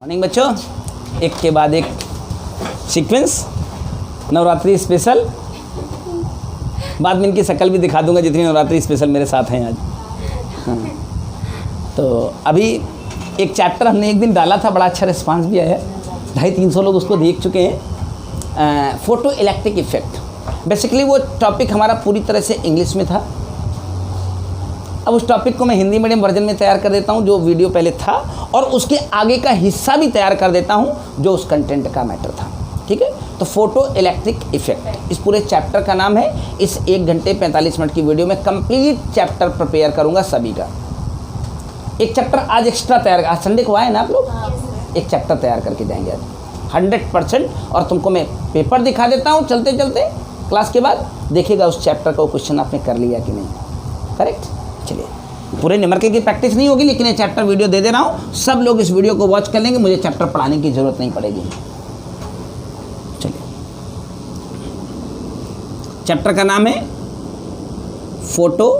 Morning बच्चों, एक के बाद एक सीक्वेंस नवरात्रि स्पेशल। बाद में इनकी शक्ल भी दिखा दूंगा जितनी नवरात्रि स्पेशल मेरे साथ हैं आज। हाँ, तो अभी एक चैप्टर हमने एक दिन डाला था, बड़ा अच्छा रिस्पांस भी आया है। 250-300 लोग उसको देख चुके हैं। फोटो इलेक्ट्रिक इफेक्ट, बेसिकली वो टॉपिक हमारा पूरी तरह से इंग्लिश में था। अब उस टॉपिक को मैं हिंदी मीडियम वर्जन में तैयार कर देता हूँ जो वीडियो पहले था, और उसके आगे का हिस्सा भी तैयार कर देता हूँ जो उस कंटेंट का मैटर था। ठीक है, तो फोटो इलेक्ट्रिक इफेक्ट इस पूरे चैप्टर का नाम है। इस 1 घंटे 45 मिनट की वीडियो में कंप्लीट चैप्टर प्रिपेयर करूँगा सभी का। एक चैप्टर आज एक्स्ट्रा तैयार, आज संडे को आए ना आप लोग, एक चैप्टर तैयार करके जाएंगे आज 100%। और तुमको मैं पेपर दिखा देता हूँ चलते चलते क्लास के बाद, देखिएगा उस चैप्टर का क्वेश्चन आपने कर लिया कि नहीं। करेक्ट। चलिए, पूरे न्यूमेरिकल की प्रैक्टिस नहीं होगी, लेकिन ये चैप्टर वीडियो दे रहा हूँ। सब लोग इस वीडियो को वॉच कर लेंगे, मुझे चैप्टर पढ़ाने की जरूरत नहीं पड़ेगी। चलिए, चैप्टर का नाम है फोटो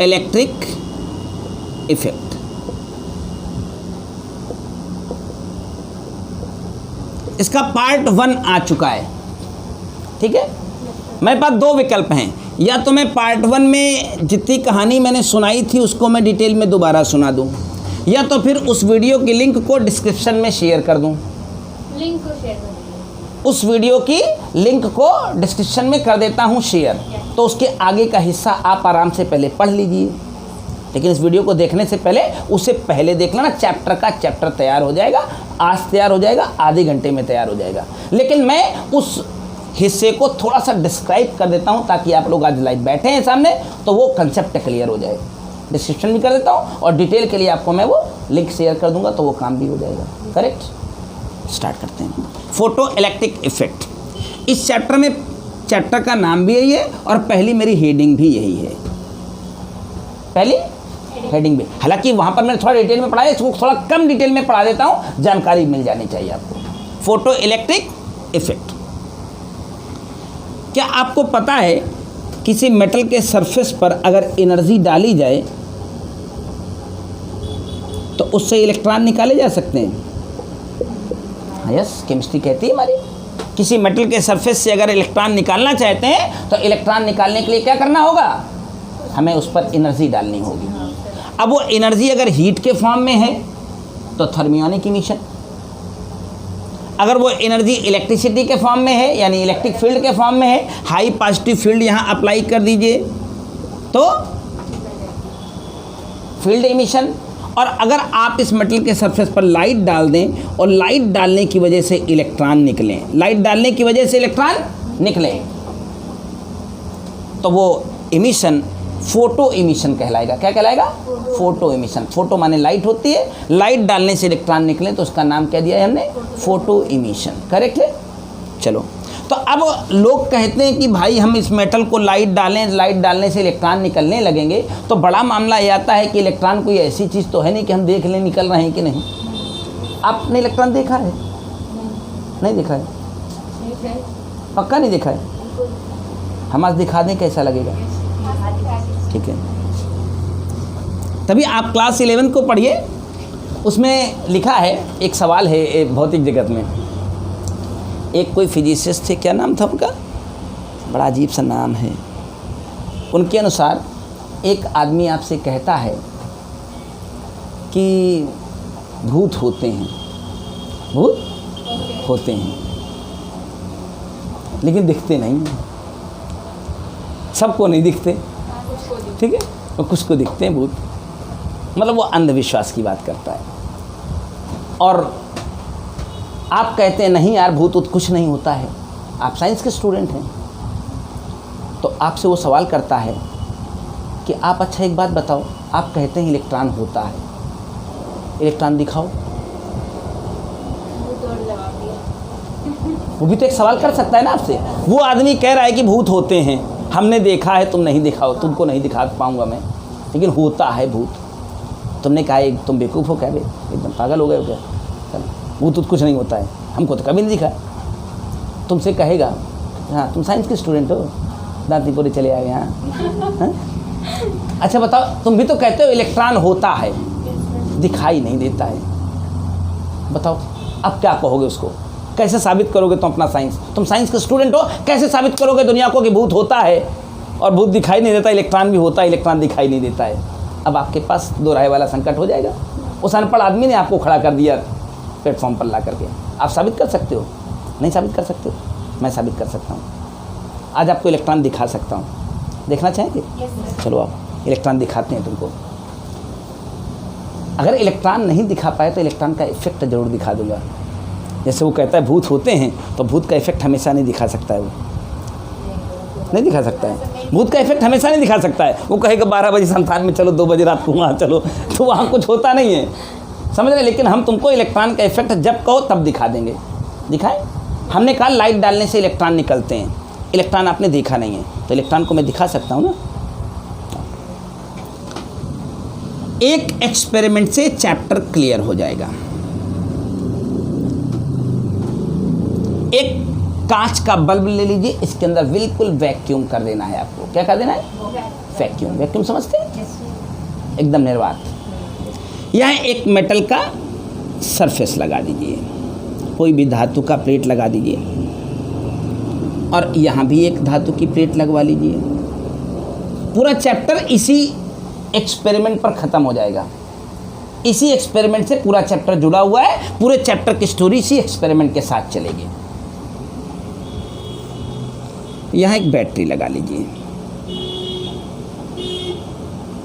इलेक्ट्रिक इफेक्ट। इसका पार्ट 1 आ चुका है। ठीक है, मेरे पास 2 विकल्प हैं। या तो मैं पार्ट 1 में जितनी कहानी मैंने सुनाई थी उसको मैं डिटेल में दोबारा सुना दूं, या तो फिर उस वीडियो की लिंक को डिस्क्रिप्शन में शेयर कर दूं। लिंक को शेयर कर दीजिए। उस वीडियो की लिंक को डिस्क्रिप्शन में कर देता हूं शेयर, तो उसके आगे का हिस्सा आप आराम से पहले पढ़ लीजिए। लेकिन इस वीडियो को देखने से पहले, उससे पहले देख लेना, चैप्टर तैयार हो जाएगा। आज तैयार हो जाएगा, आधे घंटे में तैयार हो जाएगा। लेकिन मैं उस हिस्से को थोड़ा सा डिस्क्राइब कर देता हूं ताकि आप लोग आज लाइव बैठे हैं सामने तो वो कंसेप्ट क्लियर हो जाए। डिस्क्रिप्शन भी कर देता हूं और डिटेल के लिए आपको मैं वो लिंक शेयर कर दूंगा, तो वो काम भी हो जाएगा। करेक्ट। स्टार्ट करते हैं। फोटो इलेक्ट्रिक इफेक्ट, इस चैप्टर में, चैप्टर का नाम भी यही है और पहली मेरी हेडिंग भी यही है। पहली हेडिंग भी, हालांकि वहां पर मैंने थोड़ा डिटेल में पढ़ाया, इसको थोड़ा कम डिटेल में पढ़ा देता हूं, जानकारी मिल जानी चाहिए आपको। फोटो इलेक्ट्रिक इफेक्ट, क्या आपको पता है किसी मेटल के सरफेस पर अगर एनर्जी डाली जाए तो उससे इलेक्ट्रॉन निकाले जा सकते हैं। यस, केमिस्ट्री कहती है हमारी, किसी मेटल के सरफेस से अगर इलेक्ट्रॉन निकालना चाहते हैं तो इलेक्ट्रॉन निकालने के लिए क्या करना होगा, हमें उस पर एनर्जी डालनी होगी। अब वो एनर्जी अगर हीट के फॉर्म में है तो थर्मियोनिक इमिशन, अगर वो एनर्जी इलेक्ट्रिसिटी के फॉर्म में है यानी इलेक्ट्रिक फील्ड के फॉर्म में है, हाई पॉजिटिव फील्ड यहाँ अप्लाई कर दीजिए तो फील्ड इमिशन। और अगर आप इस मेटल के सरफेस पर लाइट डाल दें और लाइट डालने की वजह से इलेक्ट्रॉन निकलें, लाइट डालने की वजह से इलेक्ट्रॉन निकलें, तो वो इमिशन फोटो इमिशन कहलाएगा। क्या कहलाएगा? Photo emission. फोटो माने लाइट होती है, लाइट डालने से इलेक्ट्रॉन निकले तो उसका नाम क्या दिया है हमने, फोटो इमिशन। करेक्ट है। चलो, तो अब लोग कहते हैं कि भाई हम इस मेटल को लाइट डालें, लाइट डालने से इलेक्ट्रॉन निकलने लगेंगे, तो बड़ा मामला ये आता है कि इलेक्ट्रॉन कोई ऐसी चीज़ तो है नहीं कि हम देख लें निकल रहे हैं कि नहीं। आपने इलेक्ट्रॉन देखा है? नहीं देखा है? पक्का नहीं देखा है? हम आज दिखा दें, कैसा लगेगा? ठीक है, तभी आप क्लास 11 को पढ़िए, उसमें लिखा है, एक सवाल है भौतिक जगत में। एक कोई फिजिसिस्ट थे, क्या नाम था उनका, बड़ा अजीब सा नाम है। उनके अनुसार एक आदमी आपसे कहता है कि भूत होते हैं, भूत होते हैं, लेकिन दिखते नहीं, सबको नहीं दिखते। ठीक है, और कुछ को दिखते हैं भूत, मतलब वो अंधविश्वास की बात करता है। और आप कहते हैं नहीं यार भूत कुछ नहीं होता है, आप साइंस के स्टूडेंट हैं, तो आपसे वो सवाल करता है कि आप अच्छा एक बात बताओ, आप कहते हैं इलेक्ट्रॉन होता है, इलेक्ट्रॉन दिखाओ। वो भी तो एक सवाल कर सकता है ना आपसे। वो आदमी कह रहा है कि भूत होते हैं, हमने देखा है, तुम नहीं दिखाओ, तुमको नहीं दिखा पाऊंगा मैं, लेकिन होता है भूत। तुमने कहा तुम बेवकूफ़ हो क्या बे, एकदम पागल हो गए हो क्या, भूत कुछ नहीं होता है, हमको तो कभी नहीं दिखा। तुमसे कहेगा हाँ तुम साइंस के स्टूडेंट हो, दांतीपुरी चले आए यहाँ। अच्छा बताओ, तुम भी तो कहते हो इलेक्ट्रॉन होता है, दिखाई नहीं देता है। बताओ अब क्या कहोगे उसको, कैसे साबित करोगे तुम अपना साइंस? तुम साइंस के स्टूडेंट हो, कैसे साबित करोगे दुनिया को कि भूत होता है और भूत दिखाई नहीं देता, इलेक्ट्रॉन भी होता है, इलेक्ट्रॉन दिखाई नहीं देता है? अब आपके पास दो राय वाला संकट हो जाएगा। उस अनपढ़ आदमी ने आपको खड़ा कर दिया प्लेटफॉर्म पर ला करके। आप साबित कर सकते हो? नहीं साबित कर सकते हो, मैं साबित कर सकता हूँ। आज आपको इलेक्ट्रॉन दिखा सकता हूँ, देखना चाहेंगे? चलो आप इलेक्ट्रॉन दिखाते हैं तुमको। अगर इलेक्ट्रॉन नहीं दिखा पाए तो इलेक्ट्रॉन का इफेक्ट जरूर दिखा दूंगा। जैसे वो कहता है भूत होते हैं, तो भूत का इफेक्ट हमेशा नहीं दिखा सकता है, वो नहीं दिखा सकता है। भूत का इफेक्ट हमेशा नहीं दिखा सकता है। वो कहेगा 12 बजे संस्थान में चलो, 2 बजे रात को वहाँ चलो, तो वहाँ कुछ होता नहीं है, समझ रहे? लेकिन हम तुमको इलेक्ट्रॉन का इफेक्ट जब कहो तब दिखा देंगे। दिखाएं? हमने कहा लाइट डालने से इलेक्ट्रॉन निकलते हैं, इलेक्ट्रॉन आपने देखा नहीं है, तो इलेक्ट्रॉन को मैं दिखा सकता हूँ ना। एक एक्सपेरिमेंट से चैप्टर क्लियर हो जाएगा। एक कांच का बल्ब ले लीजिए, इसके अंदर बिल्कुल वैक्यूम कर देना है आपको। क्या कर देना है? वैक्यूम। वैक्यूम समझते हैं? एकदम निर्वात। यहाँ एक मेटल का सरफेस लगा दीजिए, कोई भी धातु का प्लेट लगा दीजिए, और यहाँ भी एक धातु की प्लेट लगवा लीजिए। पूरा चैप्टर इसी एक्सपेरिमेंट पर ख़त्म हो जाएगा। इसी एक्सपेरिमेंट से पूरा चैप्टर जुड़ा हुआ है, पूरे चैप्टर की स्टोरी इसी एक्सपेरिमेंट के साथ चलेगी। यहाँ एक बैटरी लगा लीजिए,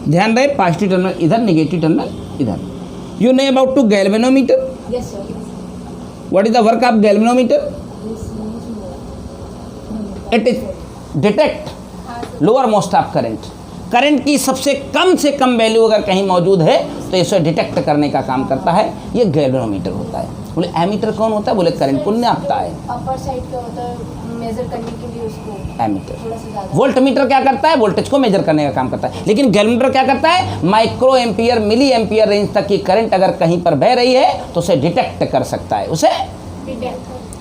ध्यान रहे पॉजिटिव टर्मिनल इधर, नेगेटिव टर्मिनल इधर। You know about to galvanometer? Yes, sir. What is the work of galvanometer? It is detect lower most of current. Current की सबसे कम वैल्यू अगर कहीं मौजूद है तो इसे डिटेक्ट करने का काम करता है, ये गैल्वेनोमीटर होता है। बोले एमीटर कौन होता है? बोले करंट को नापता है। अपर साइड का होता है मेजर करने के लिए, उसको एमीटर। थोड़ा सा ज़्यादा। वोल्टमीटर क्या करता है? वोल्टेज को मेजर करने का काम करता है। लेकिन गैल्वेनोमीटर क्या करता है? Micro ampere, milli ampere range तक की करंट अगर कहीं पर बह रही है तो उसे डिटेक्ट कर सकता है, उसे।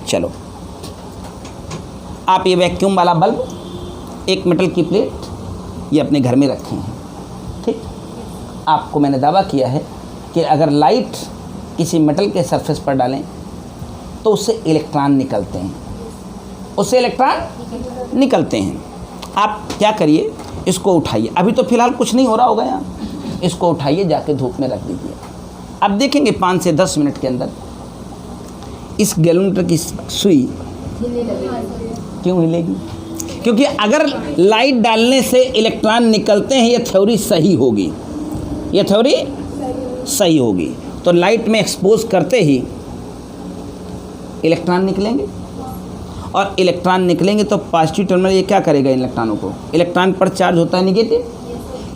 चलो आप ये वैक्यूम वाला बल्ब, एक मेटल की प्लेट, ये अपने घर में रखे हैं, ठीक? आपको मैंने दावा किया है कि अगर लाइट किसी मेटल के सरफेस पर डालें तो उससे इलेक्ट्रॉन निकलते हैं, उससे इलेक्ट्रॉन निकलते हैं। आप क्या करिए, इसको उठाइए। अभी तो फिलहाल कुछ नहीं हो रहा होगा यहाँ, इसको उठाइए, जाके धूप में रख दीजिए। अब देखेंगे 5 से 10 मिनट के अंदर इस गैल्वेनोमीटर की सुई क्यों हिलेगी? क्योंकि अगर लाइट डालने से इलेक्ट्रॉन निकलते हैं, ये थ्योरी सही होगी, ये थ्योरी सही होगी। तो लाइट में एक्सपोज करते ही इलेक्ट्रॉन निकलेंगे, और इलेक्ट्रॉन निकलेंगे तो पॉजिटिव टर्मिनल ये क्या करेगा? इन इलेक्ट्रॉनों को, इलेक्ट्रॉन पर चार्ज होता है नेगेटिव,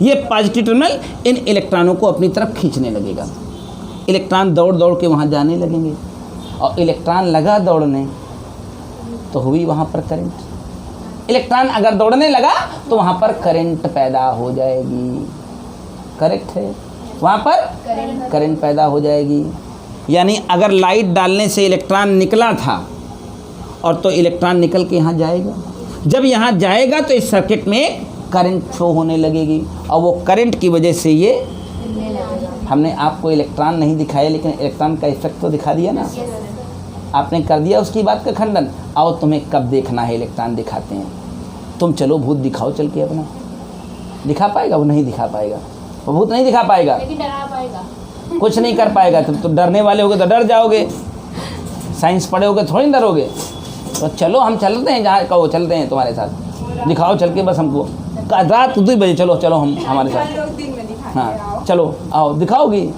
ये पॉजिटिव टर्मिनल इन इलेक्ट्रॉनों को अपनी तरफ खींचने लगेगा। इलेक्ट्रॉन दौड़ दौड़ के वहाँ जाने लगेंगे, और इलेक्ट्रॉन लगा दौड़ने तो हुई वहाँ पर करंट। इलेक्ट्रॉन अगर दौड़ने लगा तो वहाँ पर करंट पैदा हो जाएगी। करेक्ट है? वहाँ पर करंट पैदा हो जाएगी। यानी अगर लाइट डालने से इलेक्ट्रॉन निकला था और तो इलेक्ट्रॉन निकल के यहाँ जाएगा, जब यहाँ जाएगा तो इस सर्किट में करंट फ्लो होने लगेगी, और वो करंट की वजह से ये, हमने आपको इलेक्ट्रॉन नहीं दिखाया लेकिन इलेक्ट्रॉन का इफेक्ट तो दिखा दिया ना। आपने कर दिया उसकी बात का खंडन। आओ तुम्हें कब देखना है इलेक्ट्रॉन दिखाते हैं। तुम चलो भूत दिखाओ चल के अपना। दिखा पाएगा? वो नहीं दिखा पाएगा, वो भूत नहीं दिखा पाएगा, लेकिन डरा पाएगा। कुछ नहीं कर पाएगा। तुम तो डरने वाले होगे तो डर जाओगे, साइंस पढ़े होगे थोड़ी डरोगे। तो चलो हम चलते हैं, जहाँ कहो चलते हैं तुम्हारे साथ, दिखाओ चल के बस हमको। रात 2 बजे चलो, चलो हम हमारे साथ। हाँ चलो आओ, दिखाओगी?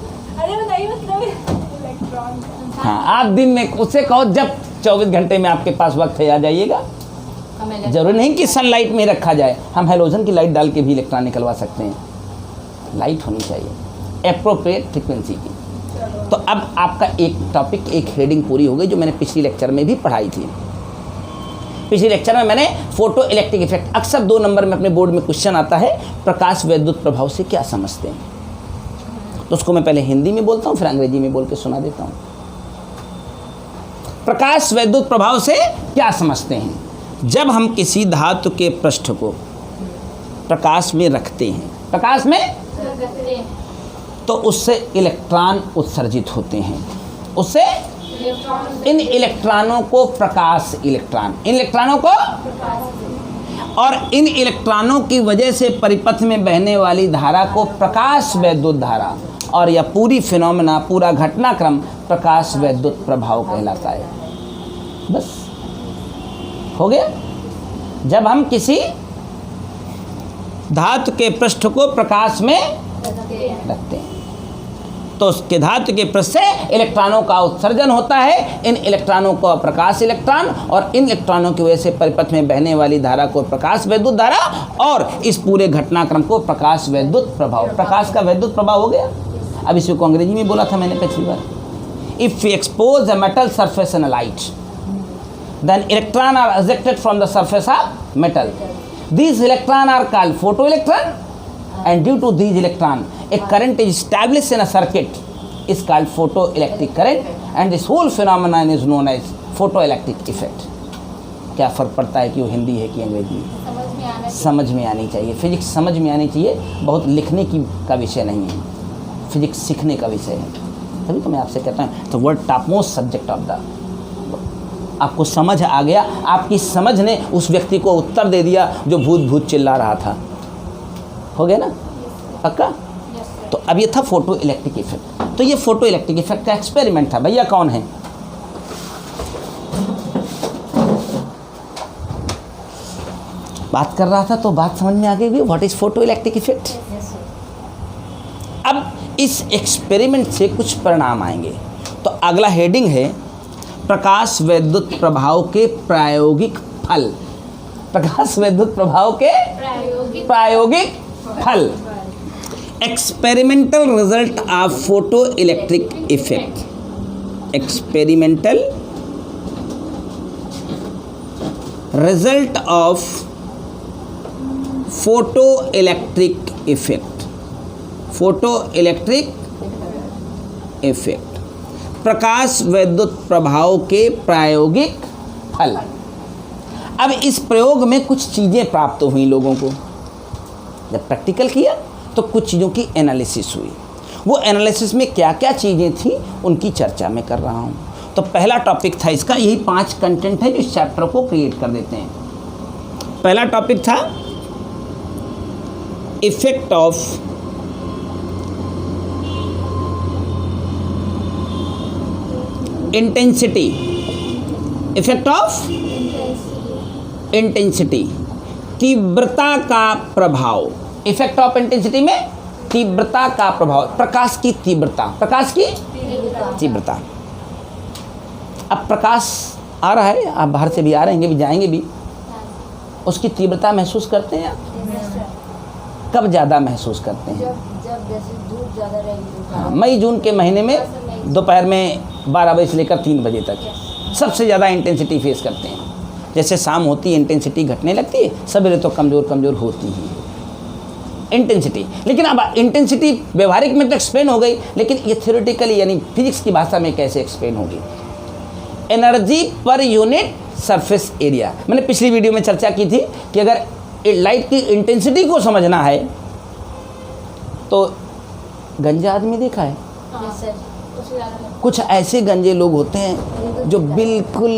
हाँ आप दिन में उससे कहो जब 24 घंटे में आपके पास वक्त है आ जाइएगा। जरूरी नहीं कि सनलाइट में रखा जाए, हम हेलोजन की लाइट डाल के भी इलेक्ट्रॉन निकलवा सकते हैं। लाइट होनी चाहिए एप्रोप्रिएट फ्रिक्वेंसी की। तो अब आपका एक टॉपिक, एक हेडिंग पूरी हो गई जो मैंने पिछली लेक्चर में भी पढ़ाई थी। पिछले लेक्चर में मैंने फोटो इलेक्ट्रिक इफेक्ट, अक्सर 2 नंबर में अपने बोर्ड में क्वेश्चन आता है, प्रकाश वैद्युत प्रभाव से क्या समझते हैं। तो उसको मैं पहले हिंदी में बोलता हूँ, फिर अंग्रेजी में बोल के सुना देता हूँ। प्रकाश वैद्युत प्रभाव से क्या समझते हैं? जब हम किसी धातु के पृष्ठ को प्रकाश में रखते हैं, प्रकाश में तो उससे इलेक्ट्रॉन उत्सर्जित होते हैं, उससे इन इलेक्ट्रॉनों को प्रकाश इलेक्ट्रॉन, इन इलेक्ट्रॉनों को, और इन इलेक्ट्रॉनों की वजह से परिपथ में बहने वाली धारा को प्रकाश वैद्युत धारा, और यह पूरी फिनोमेना, पूरा घटनाक्रम प्रकाश वैद्युत प्रभाव कहलाता है। बस हो गया। जब हम किसी धातु के पृष्ठ को प्रकाश में रखते हैं तो उसके धातु के पृष्ठ से इलेक्ट्रॉनों का उत्सर्जन होता है। इन इलेक्ट्रॉनों को प्रकाश इलेक्ट्रॉन, और इन इलेक्ट्रॉनों की वजह से परिपथ में बहने वाली धारा को प्रकाश वैद्युत धारा, और इस पूरे घटनाक्रम को प्रकाश वैद्युत प्रभाव। प्रकाश का वैद्युत प्रभाव हो गया। अब इसी को अंग्रेजी में बोला था मैंने पिछली बार। If we expose a metal surface in a light, then electron are ejected from the surface of metal. These electron are called photoelectron, and due to these electron a current is established in a circuit is called photoelectric current, and this whole phenomenon is known as photoelectric effect. क्या फ़र्क पड़ता है कि वो हिंदी है कि अंग्रेजी? समझ में आनी चाहिए। फिजिक्स समझ में आनी चाहिए, बहुत लिखने की का विषय नहीं है, फिजिक्स सीखने का विषय है। तभी तो मैं आपसे कहता हूँ, तो word top most subject of the, आपको समझ आ गया, आपकी समझ ने उस व्यक्ति को उत्तर दे दिया जो भूत भूत चिल्ला रहा था। हो गया ना? पक्का? तो अब ये था फोटो इलेक्ट्रिक इफेक्ट। तो ये फोटो इलेक्ट्रिक इफेक्ट का एक्सपेरिमेंट था। भैया कौन है? बात कर रहा था तो बात समझ में आ गई, what is photo electric effect. अब इस एक्सपेरिमेंट से कुछ परिणाम आएंगे। तो अगला हेडिंग है प्रकाश वैद्युत प्रभाव के प्रायोगिक फल। प्रकाश वैद्युत प्रभाव के प्रायोगिक फल। Experimental result of photo electric effect. Experimental result of photo electric effect. Photo electric effect, प्रकाश वैद्युत प्रभाव के प्रायोगिक फल। अब इस प्रयोग में कुछ चीज़ें प्राप्त हुई लोगों को। जब प्रैक्टिकल किया तो कुछ चीज़ों की एनालिसिस हुई। वो एनालिसिस में क्या क्या चीज़ें थी उनकी चर्चा मैं कर रहा हूँ। तो पहला टॉपिक था इसका, यही 5 कंटेंट है जो इस चैप्टर को क्रिएट कर देते हैं। पहला टॉपिक था effect of intensity. Effect of intensity, तीव्रता का प्रभाव। इफेक्ट ऑफ इंटेंसिटी में तीव्रता का प्रभाव, प्रकाश की तीव्रता, प्रकाश की तीव्रता। अब प्रकाश आ रहा है, आप बाहर से भी आ रहेंगे भी, जाएंगे भी, उसकी तीव्रता महसूस करते हैं आप? कब ज़्यादा महसूस करते हैं? जब जैसे धूप ज़्यादा रहेगी। हाँ, मई जून के महीने में दोपहर में 12 बजे से लेकर 3 बजे तक सबसे ज़्यादा इंटेंसिटी फेस करते हैं। जैसे शाम होती है इंटेंसिटी घटने लगती है, सवेरे तो कमज़ोर कमज़ोर होती ही इंटेंसिटी। लेकिन अब इंटेंसिटी व्यवहारिक में तो एक्सप्लेन हो गई, लेकिन ये थ्योरेटिकली यानी फिजिक्स की भाषा में कैसे एक्सप्लेन होगी? Energy per unit surface area. मैंने पिछली वीडियो में चर्चा की थी कि अगर लाइट की इंटेंसिटी को समझना है तो गंजा आदमी देखा है? कुछ ऐसे गंजे लोग होते हैं जो बिल्कुल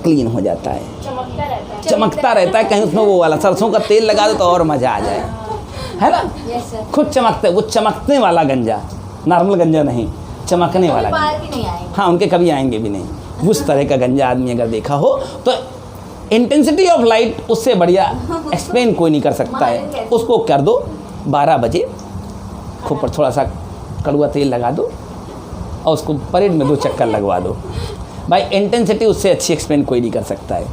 क्लीन हो जाता है, चमकता रहता है। कहीं उसमें वो वाला सरसों का तेल लगा दो तो और मज़ा आ जाए, है ना? खुद चमकते, वो चमकने वाला गंजा, नॉर्मल गंजा नहीं, चमकने वाला गंजा। हाँ, उनके कभी आएंगे भी नहीं। उस तरह का गंजा आदमी अगर देखा हो तो इंटेंसिटी ऑफ लाइट उससे बढ़िया एक्सप्लेन कोई नहीं कर सकता है। उसको कर दो 12 बजे, खूब पर थोड़ा सा कड़वा तेल लगा दो और उसको परेड में 2 चक्कर लगवा दो। भाई इंटेंसिटी उससे अच्छी एक्सप्लेन कोई नहीं कर सकता है।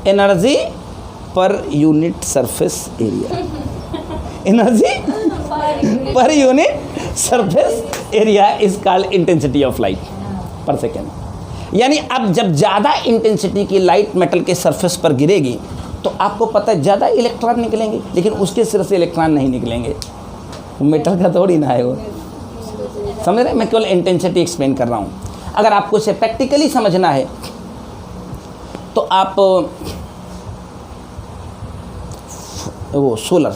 Energy per unit surface area. Energy per unit surface area is called intensity of light पर सेकेंड। यानी अब जब ज़्यादा इंटेंसिटी की लाइट मेटल के सरफेस पर गिरेगी तो आपको पता है ज़्यादा इलेक्ट्रॉन निकलेंगे, लेकिन उसके सिर से इलेक्ट्रॉन नहीं निकलेंगे। मेटल का थोड़ी ना है वो, समझ रहे? मैं केवल इंटेंसिटी एक्सप्लेन कर रहा हूँ। अगर आपको इसे प्रैक्टिकली समझना है तो आप वो solar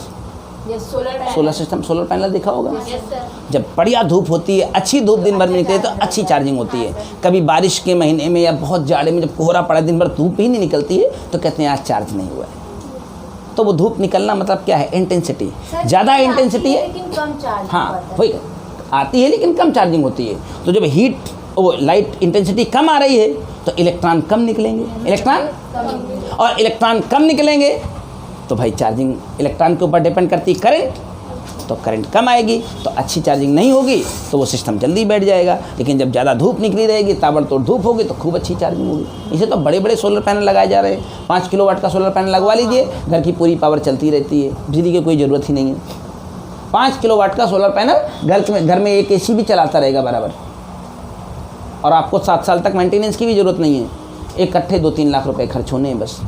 yes solar panel. Solar system, solar panel देखा होगा। Yes sir. जब बढ़िया धूप होती है, अच्छी धूप दिन भर में निकले तो अच्छी चार्जिंग होती है। कभी बारिश के महीने में या बहुत जाड़े में जब कोहरा पड़ा, दिन भर धूप ही नहीं निकलती है, तो कहते हैं आज चार्ज नहीं हुआ है। तो वो धूप निकलना मतलब क्या है, इंटेंसिटी, ज़्यादा इंटेंसिटी है, लेकिन कम चार्ज। हाँ वही आती है लेकिन कम चार्जिंग होती है। तो जब हीट वो लाइट इंटेंसिटी कम आ रही है तो इलेक्ट्रॉन कम निकलेंगे, और इलेक्ट्रॉन कम निकलेंगे तो भाई चार्जिंग इलेक्ट्रॉन के ऊपर डिपेंड करती है करंट, तो करंट कम आएगी तो अच्छी चार्जिंग नहीं होगी, तो वो सिस्टम जल्दी बैठ जाएगा। लेकिन जब ज़्यादा धूप निकली रहेगी, ताबड़तोड़ धूप होगी, तो खूब अच्छी चार्जिंग होगी। इसे तो बड़े बड़े सोलर पैनल लगाए जा रहे हैं। 5 किलोवाट का सोलर पैनल लगवा लीजिए, घर की पूरी पावर चलती रहती है, बिजली की कोई ज़रूरत ही नहीं है। 5 किलोवाट का सोलर पैनल घर में एक AC भी चलाता रहेगा बराबर, और आपको 7 साल तक मेंटेनेंस की भी ज़रूरत नहीं है। इकट्ठे 2-3 लाख रुपए खर्च होने हैं बस,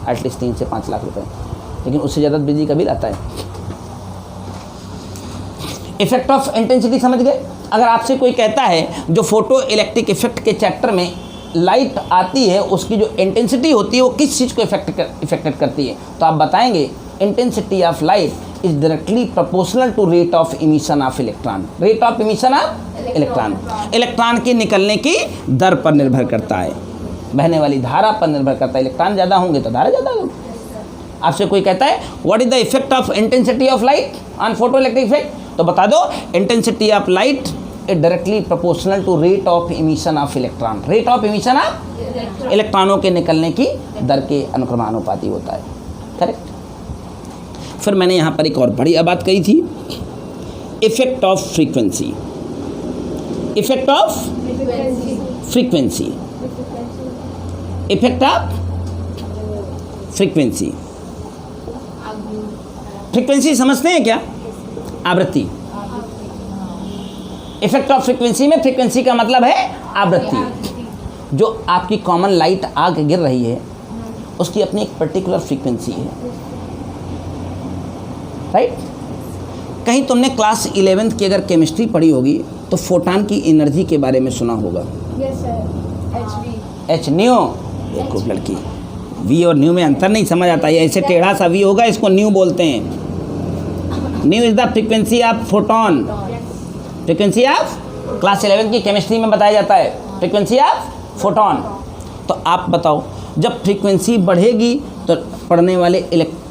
एटलीस्ट 3 से 5 लाख रुपए, लेकिन उससे ज़्यादा बिजली का बिल आता है। इफेक्ट ऑफ इंटेंसिटी समझ गए। अगर आपसे कोई कहता है जो फोटो इलेक्ट्रिक इफेक्ट के चैप्टर में लाइट आती है उसकी जो इंटेंसिटी होती है वो किस चीज़ को इफेक्टेड करती है, तो आप बताएंगे intensity of light is directly proportional to rate of emission of electron. Rate of emission of electron, electron की निकलने की दर पर निर्भर करता है, बहने वाली धारा पर निर्भर करता है। इलेक्ट्रॉन ज़्यादा होंगे तो धारा ज़्यादा होगी। आपसे कोई कहता है what is the effect of intensity of light on photo electric effect, तो बता दो intensity of light is directly proportional to rate of emission of electron. Rate of emission of इलेक्ट्रॉनों के निकलने की दर के अनुक्रमानुपाती होता है। करेक्ट। फिर मैंने यहाँ पर एक और बढ़िया बात कही थी, effect of frequency. Effect of frequency, effect of frequency. Frequency समझते हैं क्या? आवृत्ति। इफेक्ट ऑफ फ्रीक्वेंसी में फ्रीक्वेंसी का मतलब है आवृत्ति। जो आपकी कॉमन लाइट आग गिर रही है उसकी अपनी एक पर्टिकुलर फ्रीक्वेंसी है, राइट। कहीं तुमने क्लास 11th की अगर केमिस्ट्री पढ़ी होगी तो फोटॉन की एनर्जी के बारे में सुना होगा। Yes sir. एच न्यू, खूब लड़की, वी और न्यू में अंतर नहीं समझ आता है। ऐसे टेढ़ा सा वी होगा, इसको न्यू बोलते हैं। New is the frequency of photon. Frequency of class 11 की केमिस्ट्री में बताया जाता है, फ्रीक्वेंसी ऑफ फोटॉन। तो आप बताओ जब फ्रीक्वेंसी बढ़ेगी तो पढ़ने वाले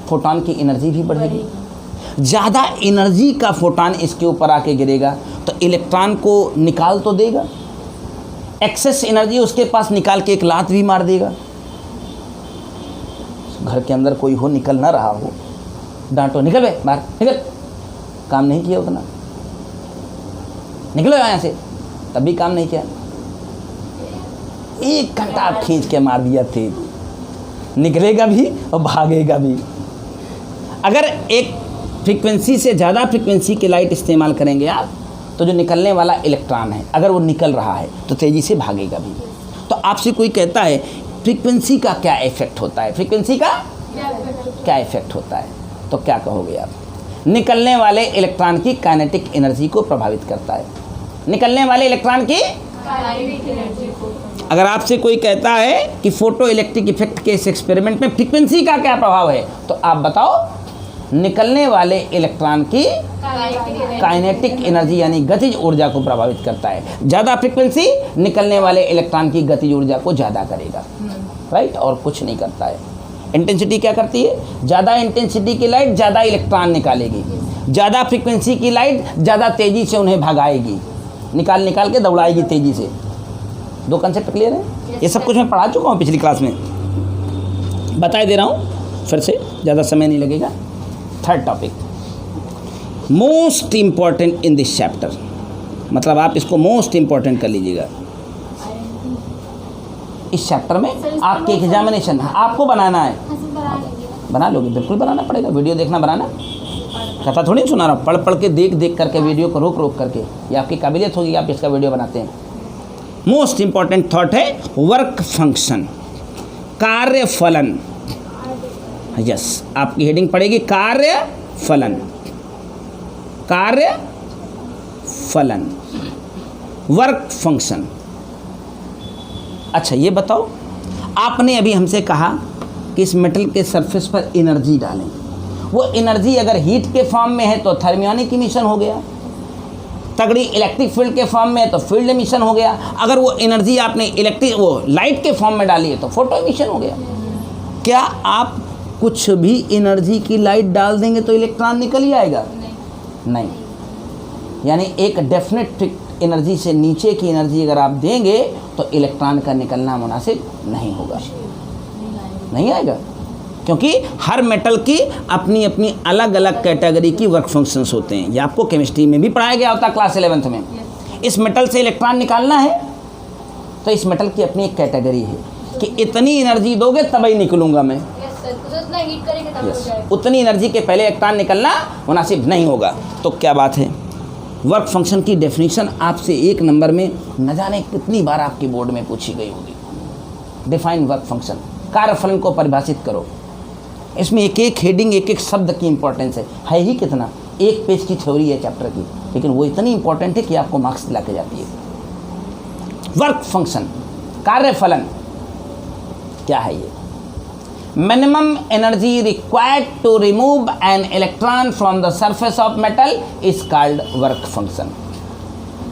फोटॉन की एनर्जी भी बढ़ेगी। ज़्यादा एनर्जी का फोटॉन इसके ऊपर आके गिरेगा तो इलेक्ट्रॉन को निकाल तो देगा, एक्सेस एनर्जी उसके पास निकाल के एक लात भी मार देगा। घर के अंदर कोई हो, निकल ना रहा हो, डांटो, निकल बे बाहर, निकल, काम नहीं किया उतना, निकलो यहाँ से, तब भी काम नहीं किया। 1 घंटा आप खींच के मार दिया थे, निकलेगा भी और भागेगा भी। अगर एक फ्रीक्वेंसी से ज़्यादा फ्रीक्वेंसी की लाइट इस्तेमाल करेंगे आप, तो जो निकलने वाला इलेक्ट्रॉन है अगर वो निकल रहा है तो तेज़ी से भागेगा भी। तो आपसे कोई कहता है फ्रीक्वेंसी का क्या इफेक्ट होता है, फ्रीक्वेंसी का क्या इफेक्ट होता है, तो क्या कहोगे आप? निकलने वाले इलेक्ट्रॉन की काइनेटिक एनर्जी को प्रभावित करता है। निकलने वाले इलेक्ट्रॉन की अगर आपसे कोई कहता है कि फोटो इलेक्ट्रिक इफेक्ट के इस एक्सपेरिमेंट में फ्रीक्वेंसी का क्या प्रभाव है, तो आप बताओ निकलने वाले इलेक्ट्रॉन की काइनेटिक एनर्जी यानी गतिज ऊर्जा को प्रभावित करता है। ज़्यादा फ्रीक्वेंसी निकलने वाले इलेक्ट्रॉन की गतिज ऊर्जा को ज़्यादा करेगा, राइट, और कुछ नहीं करता है। इंटेंसिटी क्या करती है? ज़्यादा इंटेंसिटी की लाइट ज़्यादा इलेक्ट्रॉन निकालेगी, ज़्यादा फ्रीक्वेंसी की लाइट ज़्यादा तेज़ी से उन्हें भगाएगी, निकाल के दौड़ाएगी तेज़ी से। 2 कंसेप्ट क्लियर है? ये सब कुछ मैं पढ़ा चुका हूँ पिछली क्लास में, बताए दे रहा हूँ फिर से, ज़्यादा समय नहीं लगेगा। 3rd topic, most important in this chapter, मतलब आप इसको मोस्ट इम्पॉर्टेंट कर लीजिएगा। इस चैप्टर में आपके एग्जामिनेशन आपको बनाना है, बना लोगे, बिल्कुल बनाना पड़ेगा। वीडियो देखना, बनाना, कथा थोड़ी सुना रहा हूँ, पढ़ के देख करके वीडियो को रोक करके, ये आपकी काबिलियत होगी, आप इसका वीडियो बनाते हैं। मोस्ट इम्पॉर्टेंट थॉट है वर्क फंक्शन, कार्य फलन। यस, आपकी हेडिंग पड़ेगी कार्य फलन, कार्य फलन, वर्क फंक्शन। अच्छा ये बताओ, आपने अभी हमसे कहा कि इस मेटल के सरफेस पर एनर्जी डालें, वो एनर्जी अगर हीट के फॉर्म में है तो थर्मियोनिक इमिशन हो गया, तगड़ी इलेक्ट्रिक फील्ड के फॉर्म में है तो फील्ड इमिशन हो गया, अगर वो एनर्जी आपने वो लाइट के फॉर्म में डाली है तो फोटो इमिशन हो गया। क्या आप कुछ भी एनर्जी की लाइट डाल देंगे तो इलेक्ट्रॉन निकल ही आएगा? नहीं। यानी एक डेफिनेट एनर्जी से नीचे की एनर्जी अगर आप देंगे तो इलेक्ट्रॉन का निकलना मुनासिब नहीं होगा, नहीं आएगा, क्योंकि हर मेटल की अपनी अपनी अलग अलग कैटेगरी की वर्क फंक्शंस होते हैं। ये आपको केमिस्ट्री में भी पढ़ाया गया होता क्लास 11th में। इस मेटल से इलेक्ट्रॉन निकालना है तो इस मेटल की अपनी एक कैटेगरी है कि इतनी एनर्जी दोगे तब ही निकलूंगा मैं, उतना हीट करेंगे तब हो जाएगा। उतनी एनर्जी के पहले इलेक्ट्रॉन निकलना मुनासिब नहीं होगा। तो क्या बात है, वर्क फंक्शन की डेफिनेशन आपसे 1 नंबर में न जाने कितनी बार आपके बोर्ड में पूछी गई होगी। डिफाइन वर्क फंक्शन, कार्यफलन को परिभाषित करो। इसमें एक एक हेडिंग, एक एक शब्द की इंपॉर्टेंस है ही कितना, 1 पेज की थ्योरी है चैप्टर की, लेकिन वो इतनी इंपॉर्टेंट है कि आपको मार्क्स दिला के जाती है। वर्क फंक्शन, कार्यफलन क्या है ये? Minimum energy required to remove an electron from the surface of metal is called work function.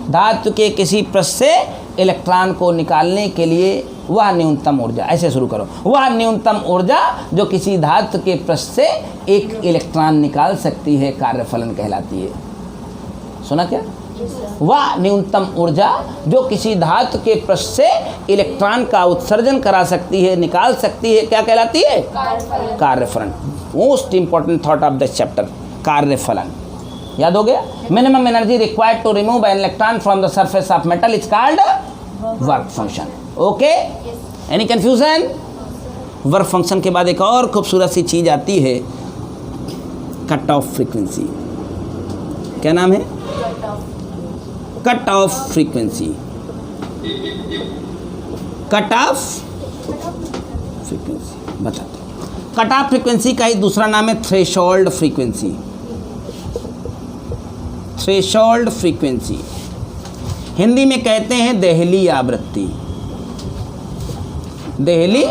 धातु के किसी पृष्ठ से इलेक्ट्रॉन को निकालने के लिए वह न्यूनतम ऊर्जा, ऐसे शुरू करो, वह न्यूनतम ऊर्जा जो किसी धातु के पृष्ठ से एक इलेक्ट्रॉन निकाल सकती है कार्यफलन कहलाती है। सुना क्या? वह न्यूनतम ऊर्जा जो किसी धातु के पृष्ठ से इलेक्ट्रॉन का उत्सर्जन करा सकती है, निकाल सकती है, क्या कहलाती है? कार्यफलन। Most important thought of this chapter, कार्यफलन। याद हो गया? Minimum energy required to remove an electron from the surface of metal is called work function. Okay, any confusion? Work function के बाद एक और खूबसूरत सी चीज आती है, कट ऑफ फ्रीक्वेंसी। क्या नाम है? Cut off frequency. Cut off frequency बताते हैं। कट ऑफ फ्रीक्वेंसी का ही दूसरा नाम है threshold frequency. Threshold frequency Hindi में कहते हैं देहली आवृत्ति। देहली,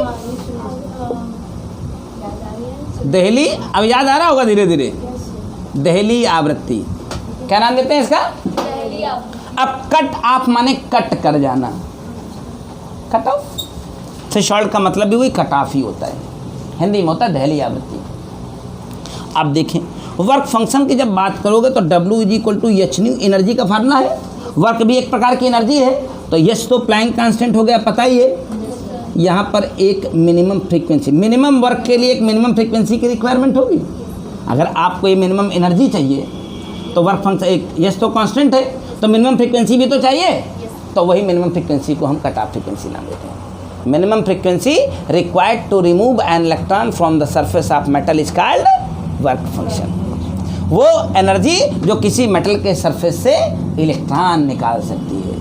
देहली, अब याद आ रहा होगा धीरे धीरे। देहली आवृत्ति क्या नाम देते हैं इसका? अब कट ऑफ माने कट कर जाना, कट ऑफ। थ्रेशोल्ड का मतलब भी वही कट ऑफ ही होता है, हिंदी में होता है देहली आवृत्ति। अब देखें, वर्क फंक्शन की जब बात करोगे तो W=hν एनर्जी का फार्मूला है। वर्क भी एक प्रकार की एनर्जी है, तो यस तो प्लैंक कांस्टेंट हो गया, पता ही है। यहाँ पर एक मिनिमम फ्रीक्वेंसी, मिनिमम वर्क के लिए एक मिनिमम फ्रीक्वेंसी की रिक्वायरमेंट होगी। अगर आपको ये मिनिमम एनर्जी चाहिए तो वर्क फंक्शन एक यस तो कांस्टेंट है, तो मिनिमम फ्रीक्वेंसी भी तो चाहिए, तो वही मिनिमम फ्रीक्वेंसी को हम कट ऑफ फ्रीक्वेंसी नाम देते हैं। Minimum frequency required to remove an electron from the surface of metal is called work function. वो एनर्जी जो किसी मेटल के सरफेस से इलेक्ट्रॉन निकाल सकती है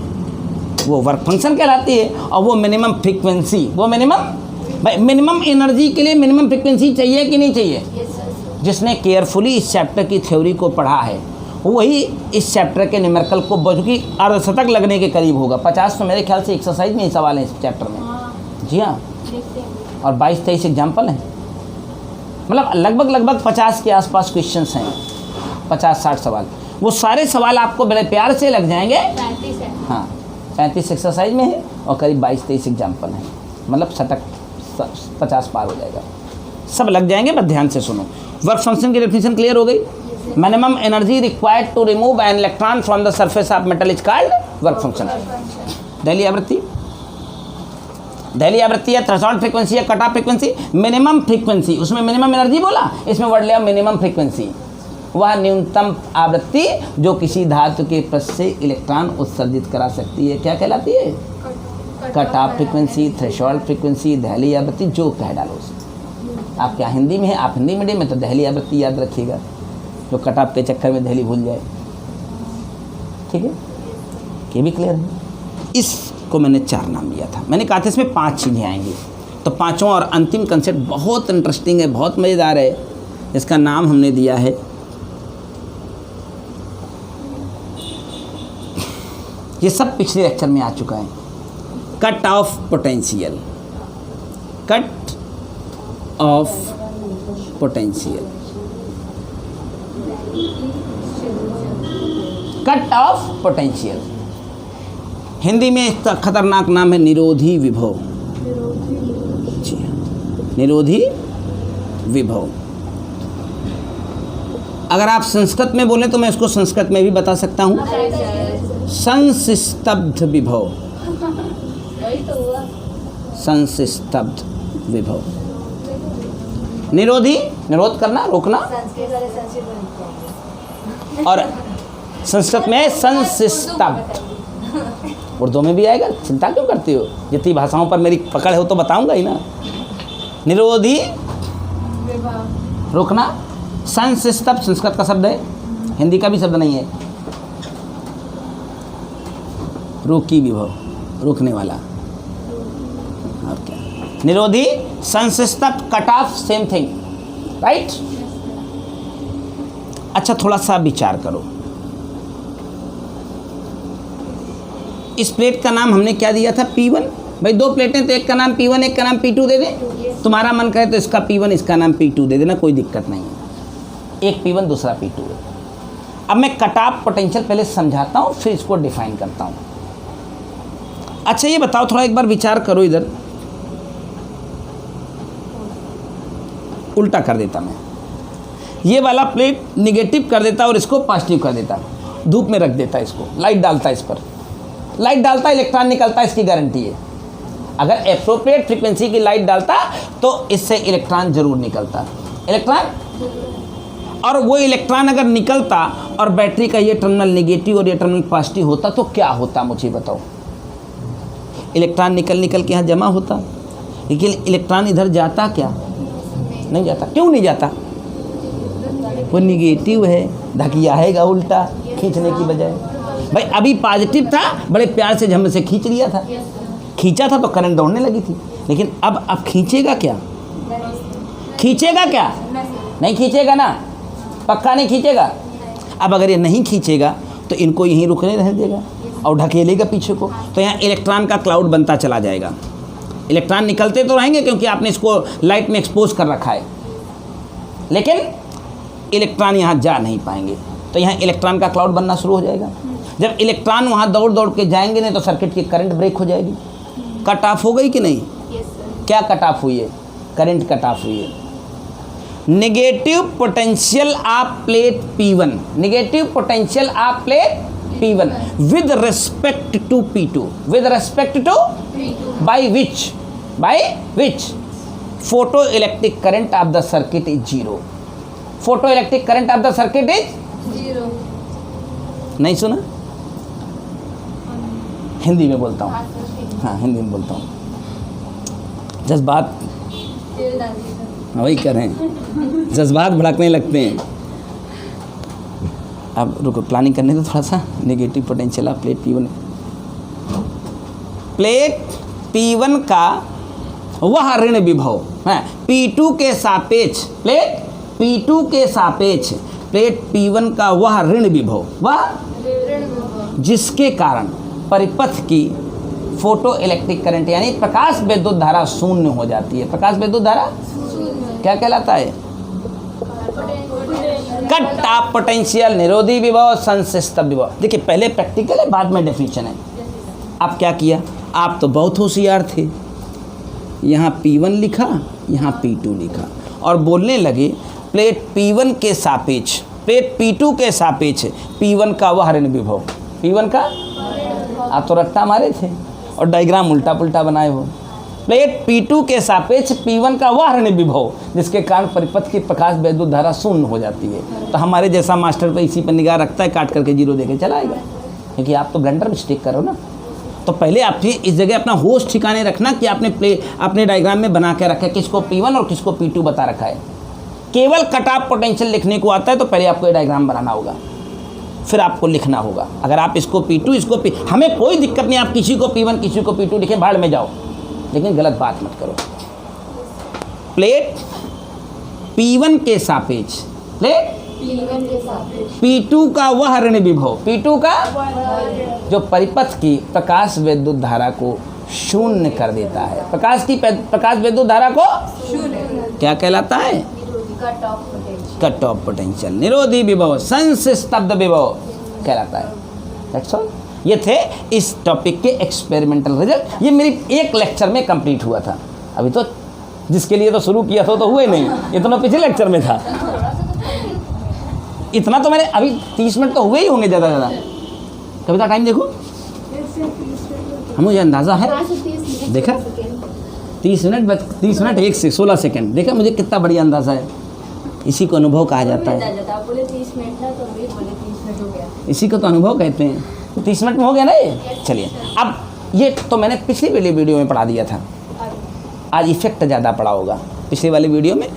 वो वर्क फंक्शन कहलाती है। और वो मिनिमम फ्रीक्वेंसी, वो मिनिमम एनर्जी के लिए मिनिमम फ्रीक्वेंसी चाहिए कि नहीं चाहिए? जिसने केयरफुली इस चैप्टर की थ्योरी को पढ़ा है वही इस चैप्टर के न्यूमेरिकल को बल्कि अर्धशतक लगने के करीब होगा। 50 तो मेरे ख्याल से एक्सरसाइज में ही सवाल है इस चैप्टर में। जी हाँ, और 22-23 एग्जाम्पल हैं, मतलब लगभग 50 के आसपास क्वेश्चंस हैं, 50-60 सवाल। वो सारे सवाल आपको बड़े प्यार से लग जाएंगे। 35 है। हाँ, 35 एक्सरसाइज में है और करीब 22-23 एग्जाम्पल हैं, मतलब शतक 50 पार हो जाएगा, सब लग जाएंगे। बस ध्यान से सुनो। वर्क फंक्शन की डेफिनेशन क्लियर हो गई। Minimum energy required to remove an electron from the surface of metal is called work function. देहली आवृत्ति, देहली आवृत्ति है, थ्रेशोल्ड फ्रीक्वेंसी है, cut off frequency, minimum frequency. उसमें मिनिमम एनर्जी बोला, इसमें वर्ड लिया मिनिमम फ्रीक्वेंसी। वह न्यूनतम आवृत्ति जो किसी धातु के पृष्ठ से इलेक्ट्रॉन उत्सर्जित करा सकती है, क्या कहलाती है? Cut off frequency, threshold frequency, Delhi आवृत्ति, जो कह डालो उसे। आप क्या हिंदी में है, आप हिंदी मीडियम में तो देहली आवृत्ति याद रखिएगा, जो कट ऑफ के चक्कर में देहली भूल जाए। ठीक है, ये भी क्लियर है। इसको मैंने 4 नाम दिया था, मैंने कहा था इसमें 5 चीज़ें आएंगी। तो पांचवा और अंतिम कंसेप्ट बहुत इंटरेस्टिंग है, बहुत मज़ेदार है। इसका नाम हमने दिया है ये सब पिछले लेक्चर में आ चुका है, cut of potential. Cut off potential cut off potential. Hindi में इसका खतरनाक नाम है निरोधी विभव। जी हाँ, निरोधी विभव। अगर आप संस्कृत में बोले तो मैं इसको संस्कृत में भी बता सकता हूँ, संस्तब्ध विभव। संस्तब्ध विभव। निरोधी, निरोध करना, रोकना, और संस्कृत में संस्तब्ध। उर्दू में भी आएगा, चिंता क्यों करती हो? जितनी भाषाओं पर मेरी पकड़ हो तो बताऊंगा ही ना। निरोधी, रोकना। संस्तब्ध संस्कृत का शब्द है, हिंदी का भी शब्द नहीं है। रोकी विभव, रोकने वाला। और क्या? निरोधी, संस्तब्ध, cut off, same thing, right? अच्छा, थोड़ा सा विचार करो। इस प्लेट का नाम हमने क्या दिया था? P1। भाई दो प्लेटें, तो एक का नाम P1 एक का नाम P2 दे दें। तुम्हारा मन करे तो इसका P1 इसका नाम P2 दे देना, कोई दिक्कत नहीं है। एक P1 दूसरा P2 है। अब मैं कट ऑफ पोटेंशियल पहले समझाता हूँ, फिर इसको डिफाइन करता हूँ। अच्छा ये बताओ, थोड़ा एक बार विचार करो इधर। उल्टा कर देता मैं, ये वाला प्लेट निगेटिव कर देता और इसको पॉजिटिव कर देता, धूप में रख देता, इसको लाइट डालता, इस पर लाइट डालता, इलेक्ट्रॉन निकलता, इसकी गारंटी है। अगर एप्रोप्रिएट फ्रीक्वेंसी की लाइट डालता तो इससे इलेक्ट्रॉन जरूर निकलता, इलेक्ट्रॉन। और वो इलेक्ट्रॉन अगर निकलता और बैटरी का ये टर्मिनल नेगेटिव और ये टर्मिनल पॉजिटिव होता तो क्या होता, मुझे बताओ। इलेक्ट्रॉन निकल के यहाँ जमा होता, लेकिन इलेक्ट्रॉन इधर जाता क्या? नहीं जाता। क्यों नहीं जाता? वो निगेटिव है, धकिया आएगा उल्टा खींचने की बजाय। भाई अभी पॉजिटिव था, बड़े प्यार से झम से खींच लिया था, खींचा था तो करंट दौड़ने लगी थी। लेकिन अब खींचेगा क्या? खींचेगा क्या? नहीं खींचेगा ना, पक्का नहीं खींचेगा। अब अगर ये नहीं खींचेगा तो इनको यहीं रुकने रह देगा और ढकेलेगा पीछे को, तो यहाँ इलेक्ट्रॉन का क्लाउड बनता चला जाएगा। इलेक्ट्रॉन निकलते तो रहेंगे क्योंकि आपने इसको लाइट में एक्सपोज कर रखा है, लेकिन इलेक्ट्रॉन यहाँ जा नहीं पाएंगे, तो यहाँ इलेक्ट्रॉन का क्लाउड बनना शुरू हो जाएगा। जब इलेक्ट्रॉन वहाँ दौड़ के जाएंगे नहीं तो सर्किट की करंट ब्रेक हो जाएगी। कट ऑफ हो गई कि नहीं? क्या कट ऑफ हुई है? करंट कट ऑफ हुई है। Negative potential of plate P1, negative potential of plate P1 with respect to P2, with respect to by which photo electric current of the circuit is zero. Photo electric current of the circuit is zero. नहीं सुना? हिंदी में बोलता हूँ, हाँ हिंदी में बोलता हूँ। जज्बात वही करें, जज्बात भड़कने लगते हैं। अब रुको, प्लानिंग करने दो थोड़ा सा। Negative potential of plate P1, plate P1 का वह ऋण विभव है P2 के सापेक्ष, प्लेट P2 के सापेक्ष प्लेट P1 का वह ऋण विभव, वह जिसके कारण परिपथ की फोटो इलेक्ट्रिक करंट यानी प्रकाश विद्युत धारा शून्य हो जाती है। प्रकाश विद्युत धारा क्या कहलाता है? कट ऑफ पोटेंशियल, निरोधी विभव, संस्तब्ध विभव। देखिए पहले प्रैक्टिकल है, बाद में डेफिनेशन है। आप क्या किया? आप तो बहुत होशियार थे, यहाँ P1 लिखा, यहाँ P2 लिखा और बोलने लगे प्लेट P1 के सापेक्ष, प्लेट P2 के सापेक्ष P1 का वह ऋण विभव। P1 का आप तो रट्टा मारे थे और डायग्राम उल्टा पुल्टा बनाए हो। प्लेट P2 के सापेक्ष P1 का वह ऋण विभव जिसके कारण परिपथ की प्रकाश विद्युत धारा शून्य हो जाती है। तो हमारे जैसा मास्टर पे इसी पर निगाह रखता है, काट करके जीरो देके चला आएगा, क्योंकि आप तो ब्लंडर मिस्टेक करो ना। तो पहले आप इस जगह अपना होश ठिकाने रखना कि आपने अपने डायग्राम में बना के रखा है किसको P1 और किसको P2 बता रखा है। केवल कट ऑफ पोटेंशियल लिखने को आता है तो पहले आपको ये डायग्राम बनाना होगा, फिर आपको लिखना होगा। अगर आप इसको P2 इसको हमें कोई दिक्कत नहीं, आप किसी को P1 किसी को P2 लिखें, भाड़ में जाओ, लेकिन गलत बात मत करो। प्लेट P1 के सापेक्ष, प्लेट P2 का वह ऋण विभव, P2 का जो परिपथ की प्रकाश विद्युत धारा को शून्य कर देता है। प्रकाश विद्युत धारा को क्या कहलाता है? कट ऑफ पोटेंशियल, निरोधी विभव, संस्तब्ध विभव कहलाता है। That's all. ये थे इस टॉपिक के एक्सपेरिमेंटल रिजल्ट। ये मेरी एक लेक्चर में कंप्लीट हुआ था। अभी तो जिसके लिए तो शुरू किया था तो हुए नहीं, ये तो पिछले लेक्चर में था। इतना तो मैंने अभी 30 मिनट तो हुए ही होंगे ज़्यादा ज़्यादा। कविता टाइम देखो, मुझे अंदाज़ा है, देखा 30 मिनट 1 से 16 सेकंड, देखा मुझे कितना बढ़िया अंदाज़ा है। इसी को अनुभव कहा जाता है। इसी को तो अनुभव कहते हैं। 30 मिनट में हो गया ना ये। चलिए, अब ये तो मैंने पिछली वाली वीडियो में पढ़ा दिया था, आज इफेक्ट ज़्यादा पड़ा होगा। पिछली वाली वीडियो में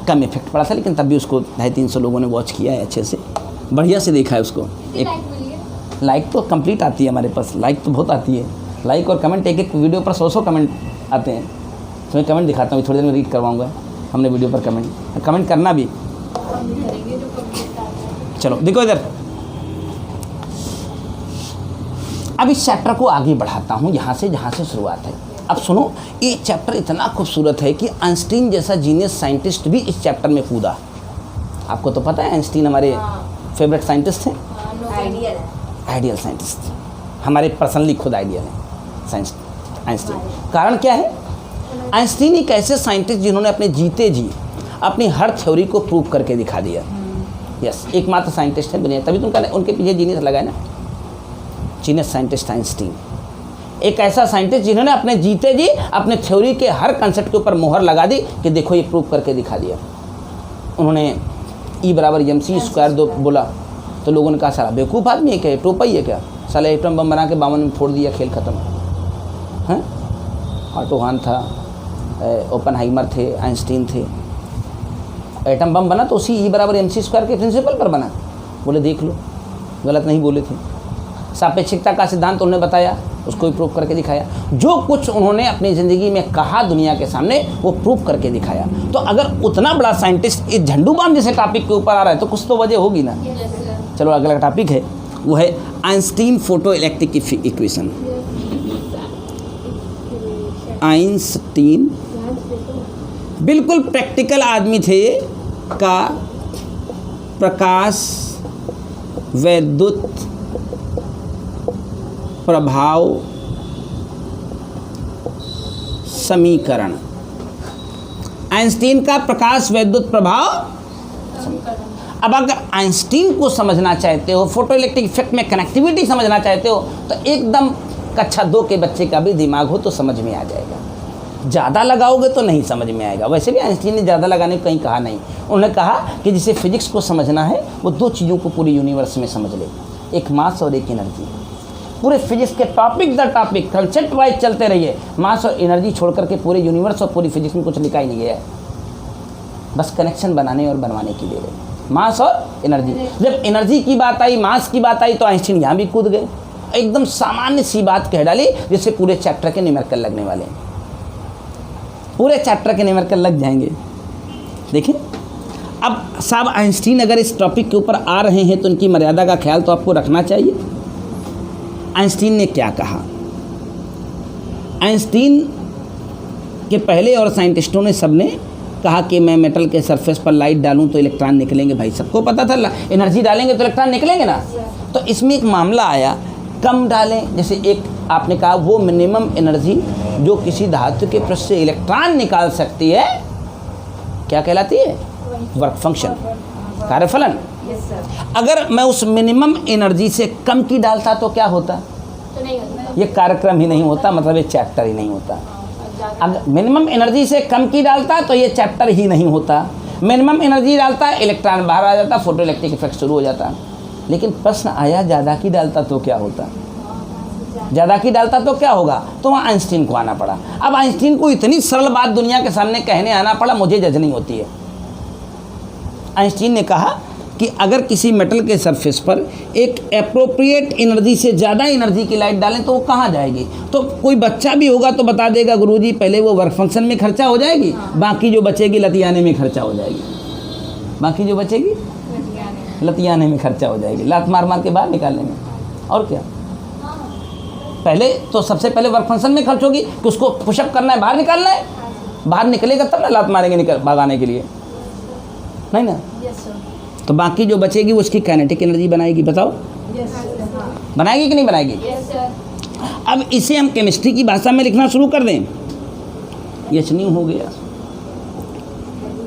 कम इफेक्ट पड़ा था, लेकिन तब भी उसको 250-300 लोगों ने वॉच किया है, अच्छे से बढ़िया से देखा है उसको। एक लाइक तो कंप्लीट आती है हमारे पास, लाइक तो बहुत आती है। लाइक और कमेंट, एक वीडियो पर 100 कमेंट आते हैं। तो मैं कमेंट दिखाता हूँ, थोड़ी देर में रीड करवाऊँगा हमने वीडियो पर कमेंट करना भी। चलो देखो इधर, अब इस चैप्टर को आगे बढ़ाता हूँ यहाँ से जहाँ से शुरुआत है। अब सुनो, ये चैप्टर इतना खूबसूरत है कि आइंस्टीन जैसा जीनियस साइंटिस्ट भी इस चैप्टर में कूदा। आपको तो पता है आइंस्टीन हमारे फेवरेट साइंटिस्ट थे, आइडियल साइंटिस्ट, हमारे पर्सनली खुद आइडियल है आइंस्टीन। कारण क्या है? आइंस्टीन एक ऐसे साइंटिस्ट जिन्होंने अपने जीते जी अपनी हर थ्योरी को प्रूव करके दिखा दिया। यस, एकमात्र साइंटिस्ट है दुनिया, तभी तो उनके पीछे जीनियस लगा है ना, जीनियस साइंटिस्ट आइंस्टीन। एक ऐसा साइंटिस्ट जिन्होंने अपने जीते जी अपने थ्योरी के हर कंसेप्ट के ऊपर मोहर लगा दी कि देखो ये प्रूव करके दिखा दिया। उन्होंने E = mc² दो बोला तो लोगों ने कहा साला बेवकूफ़ आदमी है क्या, टोपा ही है क्या, साला एटम बम बना के 52 में फोड़ दिया, खेल ख़त्म है। ऑटो हान था, ओपनहाइमर थे, आइंस्टीन थे। एटम बम बना तो उसी E = mc² के प्रिंसिपल पर बना। बोले देख लो, गलत नहीं बोले थे। सापेक्षिकता का सिद्धांत उन्होंने बताया, उसको भी प्रूव करके दिखाया। जो कुछ उन्होंने अपनी ज़िंदगी में कहा दुनिया के सामने, वो प्रूव करके दिखाया। तो अगर उतना बड़ा साइंटिस्ट इस झंडू बाम जैसे टॉपिक के ऊपर आ रहा है तो कुछ तो वजह होगी ना। चलो अगला टॉपिक है, वो है Einstein photo electric equation. Einstein बिल्कुल प्रैक्टिकल आदमी थे का प्रकाश वैद्युत प्रभाव समीकरण। आइंस्टीन का प्रकाश वैद्युत प्रभाव। अब अगर आइंस्टीन को समझना चाहते हो, फोटो इलेक्ट्रिक इफेक्ट में कनेक्टिविटी समझना चाहते हो, तो एकदम कक्षा 2 के बच्चे का भी दिमाग हो तो समझ में आ जाएगा। ज़्यादा लगाओगे तो नहीं समझ में आएगा। वैसे भी आइंस्टीन ने ज़्यादा लगाने को कहीं कहा नहीं। उन्होंने कहा कि जिसे फिजिक्स को समझना है वो 2 चीज़ों को पूरे यूनिवर्स में समझ ले, एक मास और एक एनर्जी। पूरे फिजिक्स के टॉपिक दर टॉपिक कंसेप्ट वाइज चलते रहिए, मास और एनर्जी छोड़ करके पूरे यूनिवर्स और पूरी फिजिक्स में कुछ लिखा ही नहीं है, बस कनेक्शन बनाने और बनवाने के लिए मास और एनर्जी। जब एनर्जी की बात आई, मास की बात आई, तो आइंस्टीन यहाँ भी कूद गए। एकदम सामान्य सी बात कह डाली जिससे पूरे चैप्टर के न्यूमेरिकल लगने वाले हैं, पूरे चैप्टर के न्यूमेरिकल लग जाएंगे। देखिए, अब साहब आइंस्टीन अगर इस टॉपिक के ऊपर आ रहे हैं तो उनकी मर्यादा का ख्याल तो आपको रखना चाहिए। आइंस्टीन ने क्या कहा? आइंस्टीन के पहले और साइंटिस्टों ने सबने कहा कि मैं मेटल के सरफेस पर लाइट डालूं तो इलेक्ट्रॉन निकलेंगे। भाई सबको पता था एनर्जी डालेंगे तो इलेक्ट्रॉन निकलेंगे ना। तो इसमें एक मामला आया, कम डालें। जैसे एक आपने कहा वो मिनिमम एनर्जी जो किसी धातु के पृष्ठ से इलेक्ट्रॉन निकाल सकती है क्या कहलाती है? वर्क फंक्शन, कार्यफलन। अगर मैं उस मिनिमम एनर्जी से कम की डालता तो क्या होता? तो नहीं होता, ये कार्यक्रम ही नहीं होता, मतलब ये चैप्टर ही नहीं होता। अगर मिनिमम एनर्जी से कम की डालता तो ये चैप्टर ही नहीं होता। मिनिमम एनर्जी डालता, इलेक्ट्रॉन बाहर आ जाता, फोटो इलेक्ट्रिक इफेक्ट शुरू हो जाता। लेकिन प्रश्न आया ज़्यादा की डालता तो क्या होता? ज़्यादा की डालता तो क्या होगा? तो वहाँ आइंस्टीन को आना पड़ा। अब आइंस्टीन को इतनी सरल बात दुनिया के सामने कहने आना पड़ा, मुझे जज नहीं होती है। आइंस्टीन ने कहा कि अगर किसी मेटल के सरफेस पर एक एप्रोप्रिएट एनर्जी से ज़्यादा एनर्जी की लाइट डालें तो वो कहाँ जाएगी? तो कोई बच्चा भी होगा तो बता देगा गुरुजी पहले वो वर्क फंक्शन में खर्चा हो जाएगी, बाकी जो बचेगी लतियाने में खर्चा हो जाएगी। बाकी जो बचेगी लतियाने में खर्चा हो जाएगी, लात मार मार के बाहर निकालने में। और क्या, पहले तो सबसे पहले वर्क फंक्शन में खर्च होगी कि उसको पुशअप करना है, बाहर निकालना है। बाहर निकलेगा तब ना लात मारेंगे भगाने के लिए। नहीं ना? Yes sir. तो बाकी जो बचेगी वो उसकी काइनेटिक एनर्जी बनाएगी। बताओ यस सर। हाँ। बनाएगी कि नहीं बनाएगी? Yes sir. अब इसे हम केमिस्ट्री की भाषा में लिखना शुरू कर दें। एच न्यू हो गया,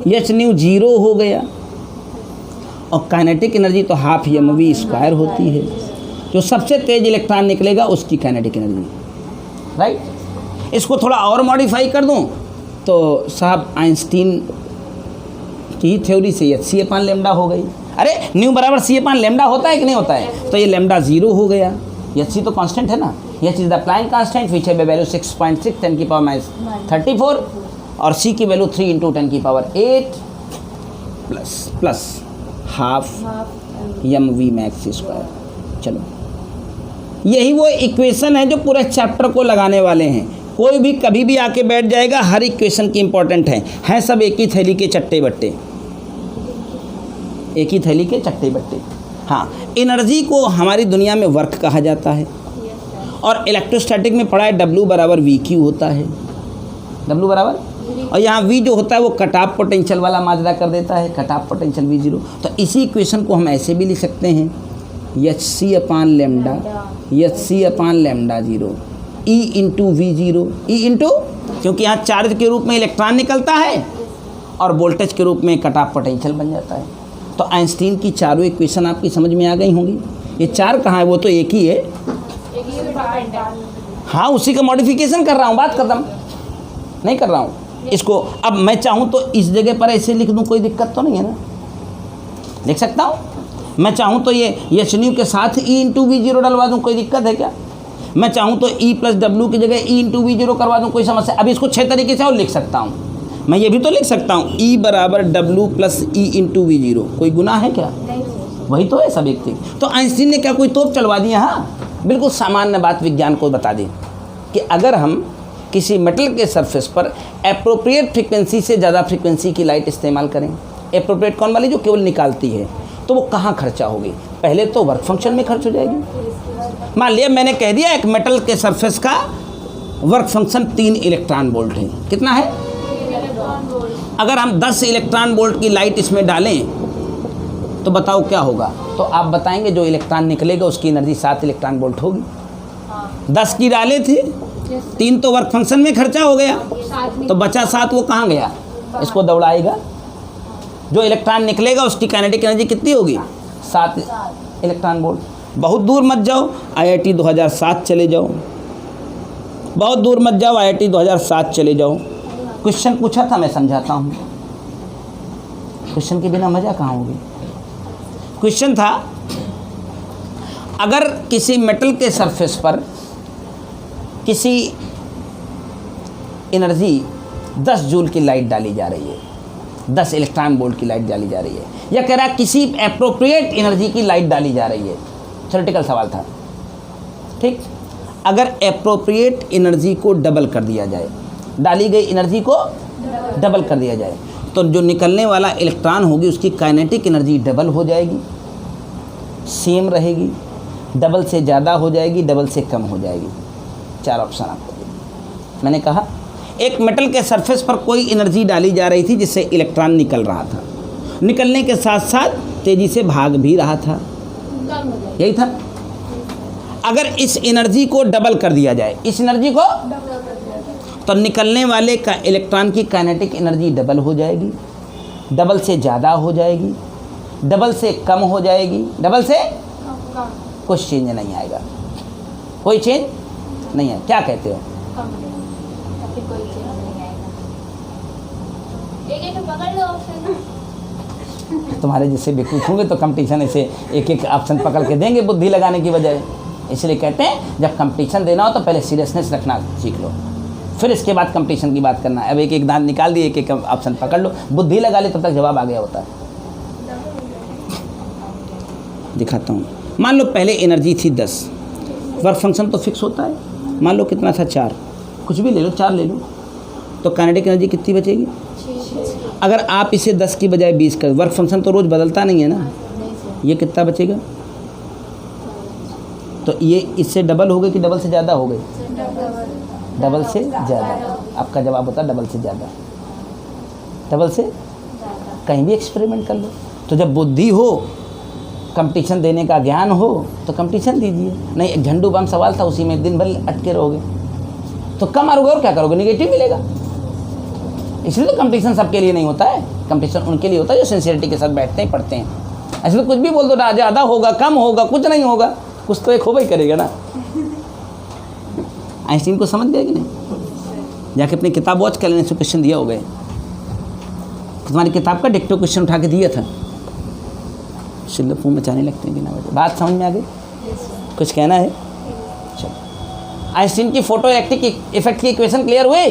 एच न्यू 0 हो गया, और काइनेटिक एनर्जी तो हाफ एम वी स्क्वायर होती है। जो सबसे तेज इलेक्ट्रॉन निकलेगा उसकी काइनेटिक एनर्जी, राइट। इसको थोड़ा और मॉडिफाई कर दूं तो साहब आइंस्टीन की थ्योरी से एच सी अपान लेमडा हो गई। अरे न्यू बराबर सी अपान लेमडा होता है कि नहीं होता है? तो ये लेमडा 0 हो गया। एच सी तो कांस्टेंट है ना, H is the Planck constant which है वैल्यू 6.6 10 की पावर -34 और सी की वैल्यू 3 × 10 की power 8 plus half m v max square. चलो यही वो इक्वेशन है जो पूरे चैप्टर को लगाने वाले हैं। कोई भी कभी भी आके बैठ जाएगा, हर इक्वेशन की इंपॉर्टेंट है सब एक ही थैली के चट्टे बट्टे, एक ही थैली के चट्टे बट्टे। हाँ, एनर्जी को हमारी दुनिया में वर्क कहा जाता है, और इलेक्ट्रोस्टैटिक में पढ़ा है W बराबर वी क्यू होता है, W बराबर, और यहाँ V जो होता है वो कट ऑफ पोटेंशियल वाला माजरा कर देता है, कट ऑफ पोटेंशियल V0। तो इसी इक्वेशन को हम ऐसे भी लिख सकते हैं, h c upon lambda 0 E into V0, E into, क्योंकि यहाँ चार्ज के रूप में इलेक्ट्रॉन निकलता है और वोल्टेज के रूप में कट ऑफ पोटेंशियल बन जाता है। तो आइंस्टीन की चारों इक्वेशन आपकी समझ में आ गई होंगी। ये चार कहाँ है? वो तो एक ही है। हाँ, उसी का मॉडिफिकेशन कर रहा हूँ, बात खत्म नहीं कर रहा हूँ। इसको अब मैं चाहूँ तो इस जगह पर ऐसे लिख दूँ, कोई दिक्कत तो नहीं है ना? लिख सकता हूँ। मैं चाहूँ तो ये एच न्यू के साथ E इंटू V0 डलवा दूँ, कोई दिक्कत है क्या? मैं चाहूँ तो E प्लस W की जगह E इंटू V0 करवा दूँ, कोई समस्या? अब इसको 6 तरीके से और लिख सकता हूँ। मैं ये भी तो लिख सकता हूँ E बराबर W plus E into V0, कोई गुनाह है क्या? वही तो है सब एक थी। तो आइंस्टीन ने क्या कोई तोप चलवा दिया? हाँ, बिल्कुल सामान्य बात विज्ञान को बता दी कि अगर हम किसी मेटल के सरफेस पर एप्रोप्रिएट फ्रीक्वेंसी से ज़्यादा फ्रीक्वेंसी की लाइट इस्तेमाल करें, एप्रोप्रिएट कौन वाली? जो केवल निकालती है, तो वो कहाँ खर्चा होगी? पहले तो वर्क फंक्शन में खर्च हो जाएगी। मान लिया मैंने कह दिया एक मेटल के सरफेस का वर्क फंक्शन 3 इलेक्ट्रॉन वोल्ट है। कितना है? अगर हम 10 इलेक्ट्रॉन वोल्ट की लाइट इसमें डालें तो बताओ क्या होगा? तो आप बताएंगे जो इलेक्ट्रॉन निकलेगा उसकी एनर्जी 7 इलेक्ट्रॉन वोल्ट होगी। 10 की डाले थे, 3 तो वर्क फंक्शन में खर्चा हो गया, तो बचा 7 वो कहाँ गया? इसको दौड़ाएगा। जो इलेक्ट्रॉन निकलेगा उसकी काइनेटिक एनर्जी कितनी होगी? 7 इलेक्ट्रॉन वोल्ट। बहुत दूर मत जाओ, IIT 2007 चले जाओ। बहुत दूर मत जाओ, IIT 2007 चले जाओ। क्वेश्चन पूछा था, मैं समझाता हूँ। क्वेश्चन के बिना मज़ा कहाँ होगी? क्वेश्चन था, अगर किसी मेटल के सरफेस पर किसी एनर्जी 10 जूल की लाइट डाली जा रही है, 10 इलेक्ट्रॉन वोल्ट की लाइट डाली जा रही है, या कह रहा किसी एप्रोप्रिएट एनर्जी की लाइट डाली जा रही है। थ्योरेटिकल सवाल था, ठीक। अगर एप्रोप्रिएट एनर्जी को डबल कर दिया जाए, डाली गई एनर्जी को डबल कर दिया जाए, तो जो निकलने वाला इलेक्ट्रॉन होगी उसकी काइनेटिक एनर्जी डबल हो जाएगी, सेम रहेगी, डबल से ज़्यादा हो जाएगी, डबल से कम हो जाएगी। 4 ऑप्शन आपको दिए। मैंने कहा एक मेटल के सरफेस पर कोई एनर्जी डाली जा रही थी जिससे इलेक्ट्रॉन निकल रहा था, निकलने के साथ साथ तेज़ी से भाग भी रहा था, यही था। अगर इस एनर्जी को डबल कर दिया जाए, इस एनर्जी को, तो निकलने वाले का इलेक्ट्रॉन की काइनेटिक एनर्जी डबल हो जाएगी, डबल से ज़्यादा हो जाएगी, डबल से कम हो जाएगी, डबल से कुछ चेंज नहीं आएगा, कोई चेंज नहीं है। क्या कहते हो? तुम्हारे जैसे बेवकूफ़ होंगे तो कंपटीशन ऐसे एक एक ऑप्शन पकड़ के देंगे बुद्धि लगाने की बजाय। इसलिए कहते हैं जब कंपटीशन देना हो तो पहले सीरियसनेस रखना सीख लो, फिर इसके बाद कंपटीशन की बात करना। अब एक एक दांत निकाल दिए, एक एक ऑप्शन पकड़ लो, बुद्धि लगा ले, तब तक जवाब आ गया होता है। दिखाता हूँ। मान लो पहले एनर्जी थी 10, वर्क फंक्शन तो फिक्स होता है, मान लो कितना था 4, कुछ भी ले लो, 4 ले लो, तो काइनेटिक एनर्जी कितनी बचेगी? अगर आप इसे 10 की बजाय 20 कर, वर्क फंक्शन तो रोज़ बदलता नहीं है ना, ये कितना बचेगा? तो ये इससे डबल हो गई कि डबल से ज़्यादा हो गई? डबल से ज़्यादा। आपका जवाब होता है डबल से ज़्यादा, डबल से कहीं भी एक्सपेरिमेंट कर लो। तो जब बुद्धि हो, कंपटीशन देने का ज्ञान हो तो कंपटीशन दीजिए। नहीं, एक झंडू बम सवाल था, उसी में दिन भर अटके रहोगे तो कम मारोगे और क्या करोगे, निगेटिव मिलेगा। इसलिए तो कंपटीशन सबके लिए नहीं होता है, कंपटीशन उनके लिए होता है जो सिंसियरिटी के साथ बैठते हैं, पढ़ते हैं। ऐसे तो कुछ भी बोल दो ना, ज़्यादा होगा कम होगा कुछ नहीं होगा, कुछ तो एक होगा ही करेगा ना। आइंस्टीन को समझ गए कि नहीं? जाके अपनी किताब वॉच कर लेने से क्वेश्चन दिया हो गए। तुम्हारी किताब का डिक्टो क्वेश्चन उठा के दिया था। शिल्लक मुँह मचाने लगते हैं बिना वजह। बात समझ में आ गई? कुछ कहना है? चलो, आइंस्टीन की फोटो इलेक्ट्रिक इफेक्ट की इक्वेशन क्लियर हुए?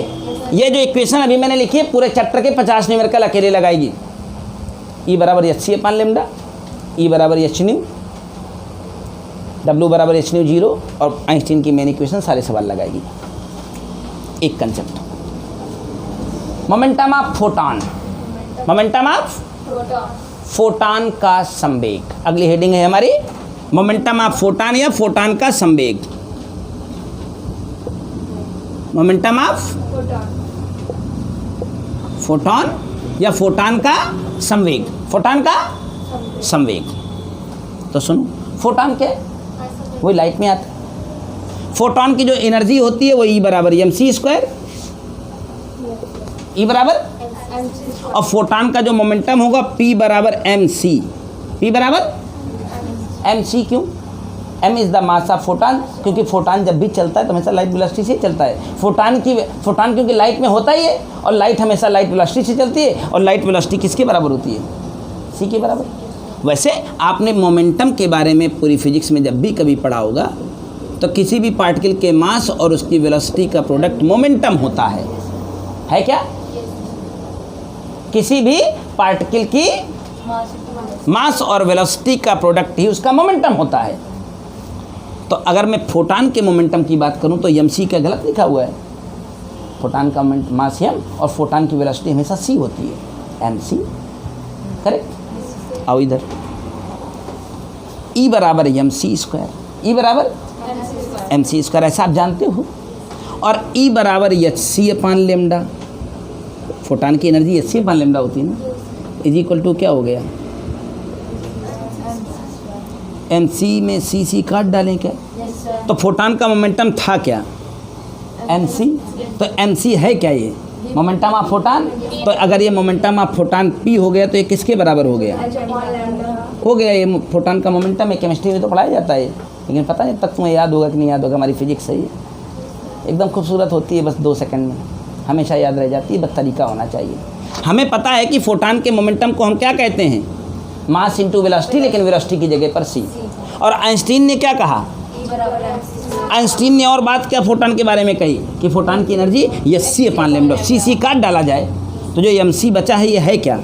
ये जो इक्वेशन अभी मैंने लिखी है पूरे चैप्टर के 50 न्यूमेरिकल अकेले लगाएगी। E बराबर एच अपान लेमडा, E बराबर एच न्यू, W बराबर एच न्यू 0 और आइंस्टीन की मेन इक्वेशन सारे सवाल लगाएगी। एक concept, momentum of photon, momentum of photon का संवेग। अगली हेडिंग है हमारी मोमेंटम ऑफ फोटॉन या फोटॉन का संवेग। मोमेंटम ऑफ फोटॉन या फोटॉन का संवेग, फोटॉन का संवेग। तो सुनो, फोटॉन क्या है? वही लाइट में आता है। फोटॉन की जो एनर्जी होती है वो E बराबर mc स्क्वायर, E बराबर, और फोटॉन का जो मोमेंटम होगा P बराबर mc, P बराबर mc। क्यों? m is the mass of photon, क्योंकि फोटॉन जब भी चलता है तो हमेशा लाइट वेलोसिटी से चलता है। फोटॉन क्योंकि लाइट में होता ही है और लाइट हमेशा लाइट वेलोसिटी से चलती है, और लाइट वेलोसिटी किसके बराबर होती है? c के बराबर। वैसे आपने मोमेंटम के बारे में पूरी फिजिक्स में जब भी कभी पढ़ा होगा तो किसी भी पार्टिकल के मास और उसकी वेलोसिटी का प्रोडक्ट मोमेंटम होता है क्या? किसी भी पार्टिकल की मास और वेलोसिटी का प्रोडक्ट ही उसका मोमेंटम होता है। तो अगर मैं फोटॉन के मोमेंटम की बात करूं तो mc का गलत लिखा हुआ है। फोटॉन का मास m और फोटॉन की वेलोसिटी हमेशा c होती है, mc। करेक्ट? आओ इधर, E बराबर mc स्क्वायर, E बराबर mc स्क्वायर, ऐसा आप जानते हो। और E बराबर hc अपान लेमडा, फोटॉन की एनर्जी hc अपान लेमडा होती है ना, इज इक्वल टू क्या हो गया? mc में c काट डालें क्या? तो फोटॉन का मोमेंटम था क्या? mc। तो mc है क्या ये? Momentum of photon. तो अगर ये मोमेंटम ऑफ फोटॉन p हो गया तो ये किसके बराबर हो गया? हो गया ये फोटॉन का मोमेंटम है। केमिस्ट्री में तो पढ़ाया जाता है, लेकिन पता नहीं तक तुम्हें याद होगा कि नहीं याद होगा। हमारी फिजिक्स सही है, एकदम खूबसूरत होती है, बस 2 सेकंड में हमेशा याद रह जाती है, बस तरीका होना चाहिए। हमें पता है कि फोटॉन के मोमेंटम को हम क्या कहते हैं? मास इंटू वेलोसिटी, लेकिन वेलोसिटी की जगह पर c। और आइंस्टीन ने क्या कहा? आइंस्टीन ने और बात क्या फोटॉन के बारे में कही कि फोटॉन की एनर्जी hc अपान लेमडा, c काट डाला जाए तो जो mc बचा है ये है क्या?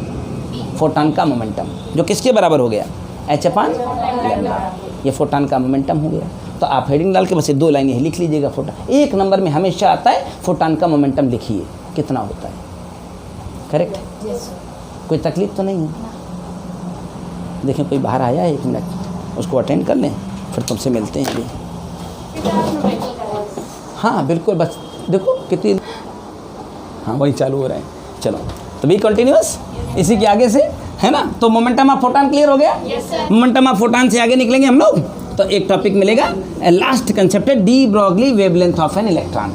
फोटॉन का मोमेंटम, जो किसके बराबर हो गया? h अपान लेमडा। ये फोटॉन का मोमेंटम हो गया। तो आप हेडिंग डाल के बस 2 लाइनें ही लिख लीजिएगा। फोटॉन 1 नंबर में हमेशा आता है, फोटॉन का मोमेंटम लिखिए कितना होता है। करेक्ट? कोई तकलीफ तो नहीं है? देखें कोई बाहर आया है, 1 मिनट उसको अटेंड कर लें, फिर तुमसे मिलते हैं अभी। हाँ बिल्कुल, बस देखो कितनी, हाँ वही चालू हो रहा है। चलो तो बी कंटिन्यूअस इसी के आगे से है ना। तो मोमेंटम ऑफ फोटॉन क्लियर हो गया? मोमेंटम ऑफ फोटॉन से आगे निकलेंगे हम लोग तो एक टॉपिक मिलेगा, लास्ट कंसेप्ट है de Broglie wavelength of an electron.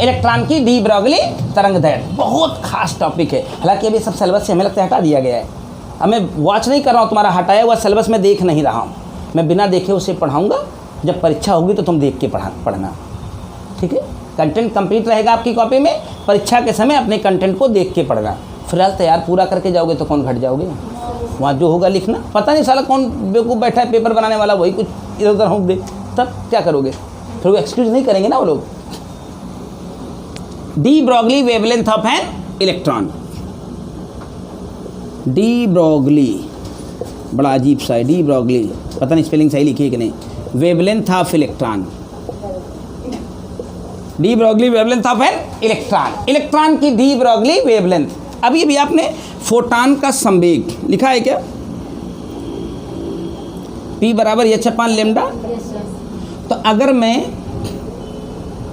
Electron की डी ब्रॉगली तरंगदैर्घ्य, बहुत खास टॉपिक है। हालांकि अभी सब सिलेबस से हमें लगता है हटा दिया गया है। हमें वॉच नहीं कर रहा हूँ, तुम्हारा हटाया हुआ सिलेबस में देख नहीं रहा हूँ। मैं बिना देखे उसे पढ़ाऊँगा, जब परीक्षा होगी तो तुम देख के पढ़ना, ठीक है? कंटेंट कंप्लीट रहेगा आपकी कॉपी में, परीक्षा के समय अपने कंटेंट को देख के पढ़ना। फिलहाल तैयार पूरा करके जाओगे तो कौन घट जाओगे? वहाँ जो होगा लिखना। पता नहीं साला कौन बेवकूफ़ बैठा है पेपर बनाने वाला, वही कुछ इधर उधर होंगे दे, तब क्या करोगे? फिर वो एक्सक्यूज नहीं करेंगे ना वो लोग। De Broglie wavelength of an electron. De Broglie बड़ा अजीब सा है, डी ब्रॉगली, पता नहीं स्पेलिंग सही लिखी है कि नहीं। Wavelength of electron, de Broglie wavelength of an electron. Electron की डी ब्रॉगली वेवलेंथ। अभी भी आपने फोटॉन का संवेग लिखा है क्या? P बराबर h अपान लेमडा। तो अगर मैं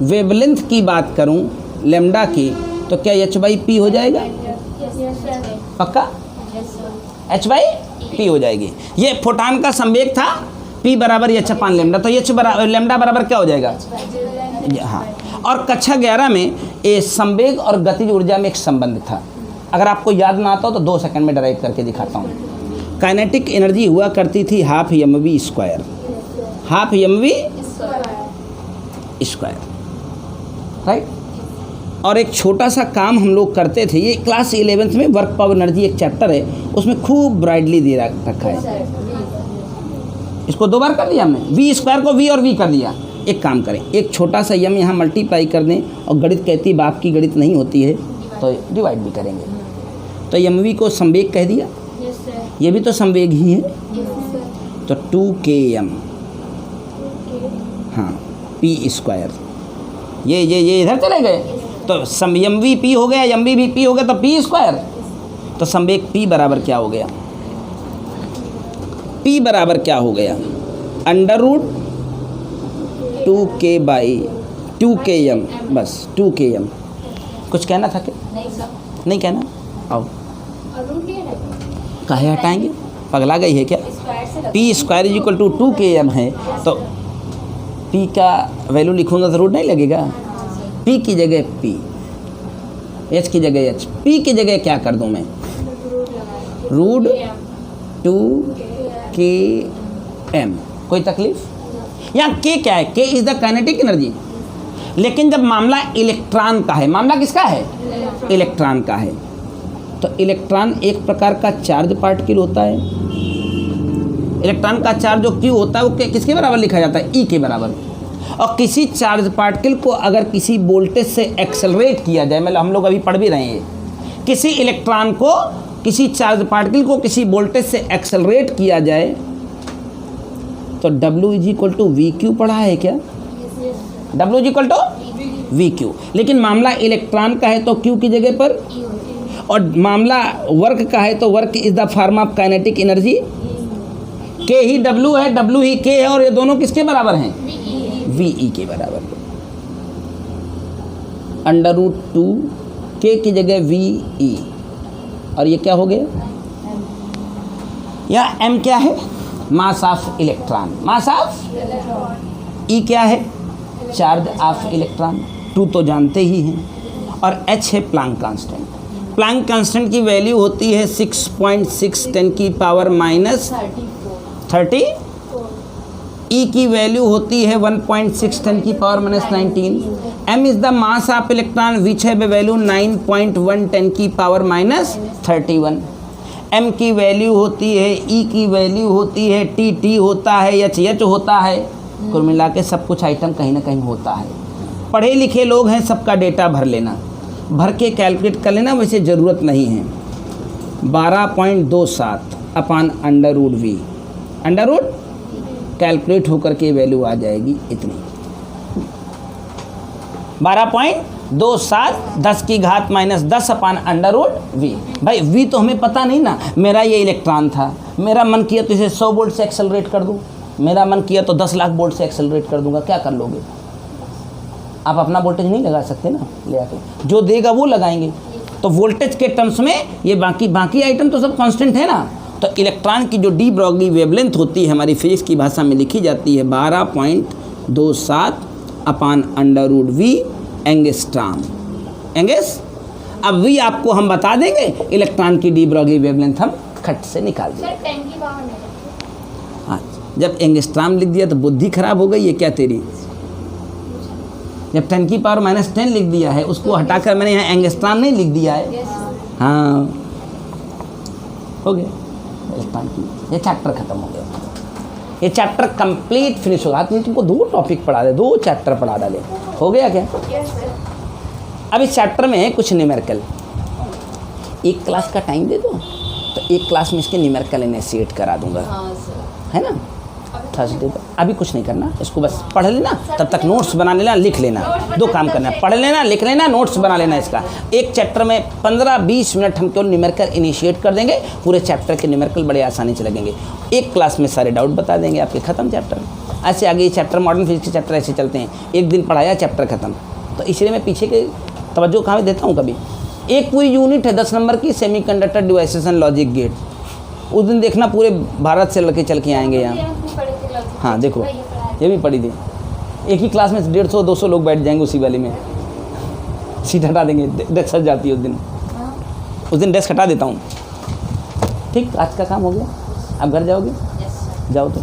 वेवलेंथ की बात करूं लेमडा की, तो क्या h बाई पी हो जाएगा? पक्का? H/P हो जाएगी। ये फोटान का संवेग था P बराबर H अपान लैम्डा, तो H लैम्डा बराबर क्या हो जाएगा? हाँ। और कक्षा 11 में ये संवेग और गतिज ऊर्जा में एक संबंध था, अगर आपको याद ना आता हो तो 2 सेकंड में डराइव करके दिखाता हूँ। काइनेटिक एनर्जी हुआ करती थी half mv square, half mv square, right. और एक छोटा सा काम हम लोग करते थे, ये क्लास 11th में वर्क पावर एनर्जी एक चैप्टर है, उसमें खूब ब्राइटली दे रखा है। इसको 2 बार कर दिया हमने, v स्क्वायर को v और v कर दिया। एक काम करें, एक छोटा सा यम यहाँ मल्टीप्लाई कर दें, और गणित कहती बाप की गणित नहीं होती है तो डिवाइड भी करेंगे। तो mv को संवेग कह दिया, ये भी तो संवेग ही है, तो 2km, हाँ, p स्क्वायर, ये इधर चले गए, तो mv p हो गया, mv भी p हो गया, तो p स्क्वायर। तो संवेग p बराबर क्या हो गया? p बराबर क्या हो गया? अंडर रूट 2k/2km, बस 2km। कुछ कहना था क्या? नहीं कहना, आओ। काहे हटाएंगे, पगला गई है क्या? p square is equal to 2km है, तो p का वैल्यू लिखूंगा तो रूट नहीं लगेगा। p की जगह p, h की जगह h, p की जगह क्या कर दूं मैं? Root 2km। कोई तकलीफ? यहाँ k क्या है? k is the kinetic energy. लेकिन जब मामला इलेक्ट्रॉन का है, मामला किसका है? इलेक्ट्रॉन का है। तो इलेक्ट्रॉन एक प्रकार का चार्ज पार्टिकल होता है। इलेक्ट्रॉन का चार्ज जो Q होता है वो किसके बराबर लिखा जाता है? E के बराबर। और किसी चार्ज पार्टिकल को अगर किसी वोल्टेज से एक्सेलरेट किया जाए, मतलब हम लोग अभी पढ़ भी रहे हैं, किसी इलेक्ट्रॉन को, किसी चार्ज पार्टिकल को किसी वोल्टेज से एक्सेलरेट किया जाए, तो W is equal to v q पढ़ा है क्या? W is equal to v q. लेकिन मामला इलेक्ट्रॉन का है तो Q की जगह पर, और मामला वर्क का है तो work is the form of kinetic energy. K he W है, W ही K है, और ये दोनों किसके बराबर हैं? VE के बराबर। अंडर रूट 2 K की जगह VE, और ये क्या हो गया? यह M क्या है? Mass of electron, mass of. E क्या है? चार्ज ऑफ इलेक्ट्रॉन, 2 तो जानते ही हैं। और H है प्लांक कांस्टेंट। प्लांक कांस्टेंट की वैल्यू होती है 6.6 10 की पावर माइनस 30। E की वैल्यू होती है 1.6 10 की power minus 19। M is the mass of electron which have a value 9.1 10 की पावर माइनस 31। M की वैल्यू होती है, E की वैल्यू होती है, T होता है, H होता है। कुल मिला के सब कुछ आइटम कहीं ना कहीं होता है। पढ़े लिखे लोग हैं, सबका डेटा भर लेना, भर के कैलकुलेट कर लेना, वैसे ज़रूरत नहीं है। 12.27 upon under root V, under root calculate होकर के वैल्यू आ जाएगी इतनी, 12.27 10 की घात minus 10 upon under root V। भाई V तो हमें पता नहीं ना, मेरा ये इलेक्ट्रॉन था, मेरा मन किया तो इसे 100 वोल्ट से एक्सेलरेट कर दूँ, मेरा मन किया तो 10 लाख वोल्ट से एक्सेलरेट कर दूंगा। क्या कर लोगे आप? अपना वोल्टेज नहीं लगा सकते ना, ले आके जो देगा वो लगाएंगे। तो वोल्टेज के टर्म्स में ये बाकी आइटम तो सब कांस्टेंट है ना। तो इलेक्ट्रॉन की जो डी ब्रॉगली वेवलेंथ होती है, हमारी फिजिक्स की भाषा में लिखी जाती है 12.27 upon under root V angstrom. अब V आपको हम बता देंगे, इलेक्ट्रॉन की डी ब्रॉगली वेवलेंथ हम खट से निकाल देंगे। हाँ, जब एंगस्ट्रॉम लिख दिया तो बुद्धि खराब हो गई है क्या तेरी? जब 10 की पावर माइनस 10 लिख दिया है, उसको हटाकर मैंने यहाँ एंगस्ट्रॉम नहीं लिख दिया है। हाँ, हो गया इलेक्ट्रॉन की, ये चैप्टर खत्म हो गया, ये चैप्टर कंप्लीट फिनिश होगा। तुमने तुमको 2 टॉपिक पढ़ा दे, 2 चैप्टर पढ़ा डाले, हो गया क्या? अब इस चैप्टर में है कुछ न्यूमेरिकल, एक क्लास का टाइम दे दो तो एक क्लास में इसके न्यूमेरिकल इनिशिएट करा दूंगा, है ना? थर्सडे को। अभी कुछ नहीं करना, इसको बस पढ़ लेना, तब तक नोट्स बना लेना, लिख लेना। 2 काम करना, पढ़ लेना, लिख लेना, नोट्स बना लेना। इसका एक चैप्टर में 15-20 मिनट हम केवल न्यूमेरिकल इनिशिएट कर देंगे, पूरे चैप्टर के न्यूमेरिकल बड़े आसानी से लगेंगे। एक क्लास में सारे डाउट बता देंगे आपके, खत्म चैप्टर। ऐसे आगे ये चैप्टर मॉडर्न फिजिक्स के चैप्टर ऐसे चलते हैं, एक दिन पढ़ाया चैप्टर खत्म। तो इसलिए मैं पीछे के तवज्जो कहाँ देता हूँ कभी। एक पूरी यूनिट है 10 नंबर की, semiconductor devices and logic gate, उस दिन देखना पूरे भारत से लड़के चल के आएंगे यहाँ। हाँ देखो, ये भी पढ़ी थी। एक ही क्लास में 150-200 लोग बैठ जाएंगे उसी वाली में, सीट हटा देंगे, डेस्क सज जाती है उस दिन डेस्क हटा देता हूँ। ठीक, आज का काम हो गया, आप घर जाओगे? जाओ तो।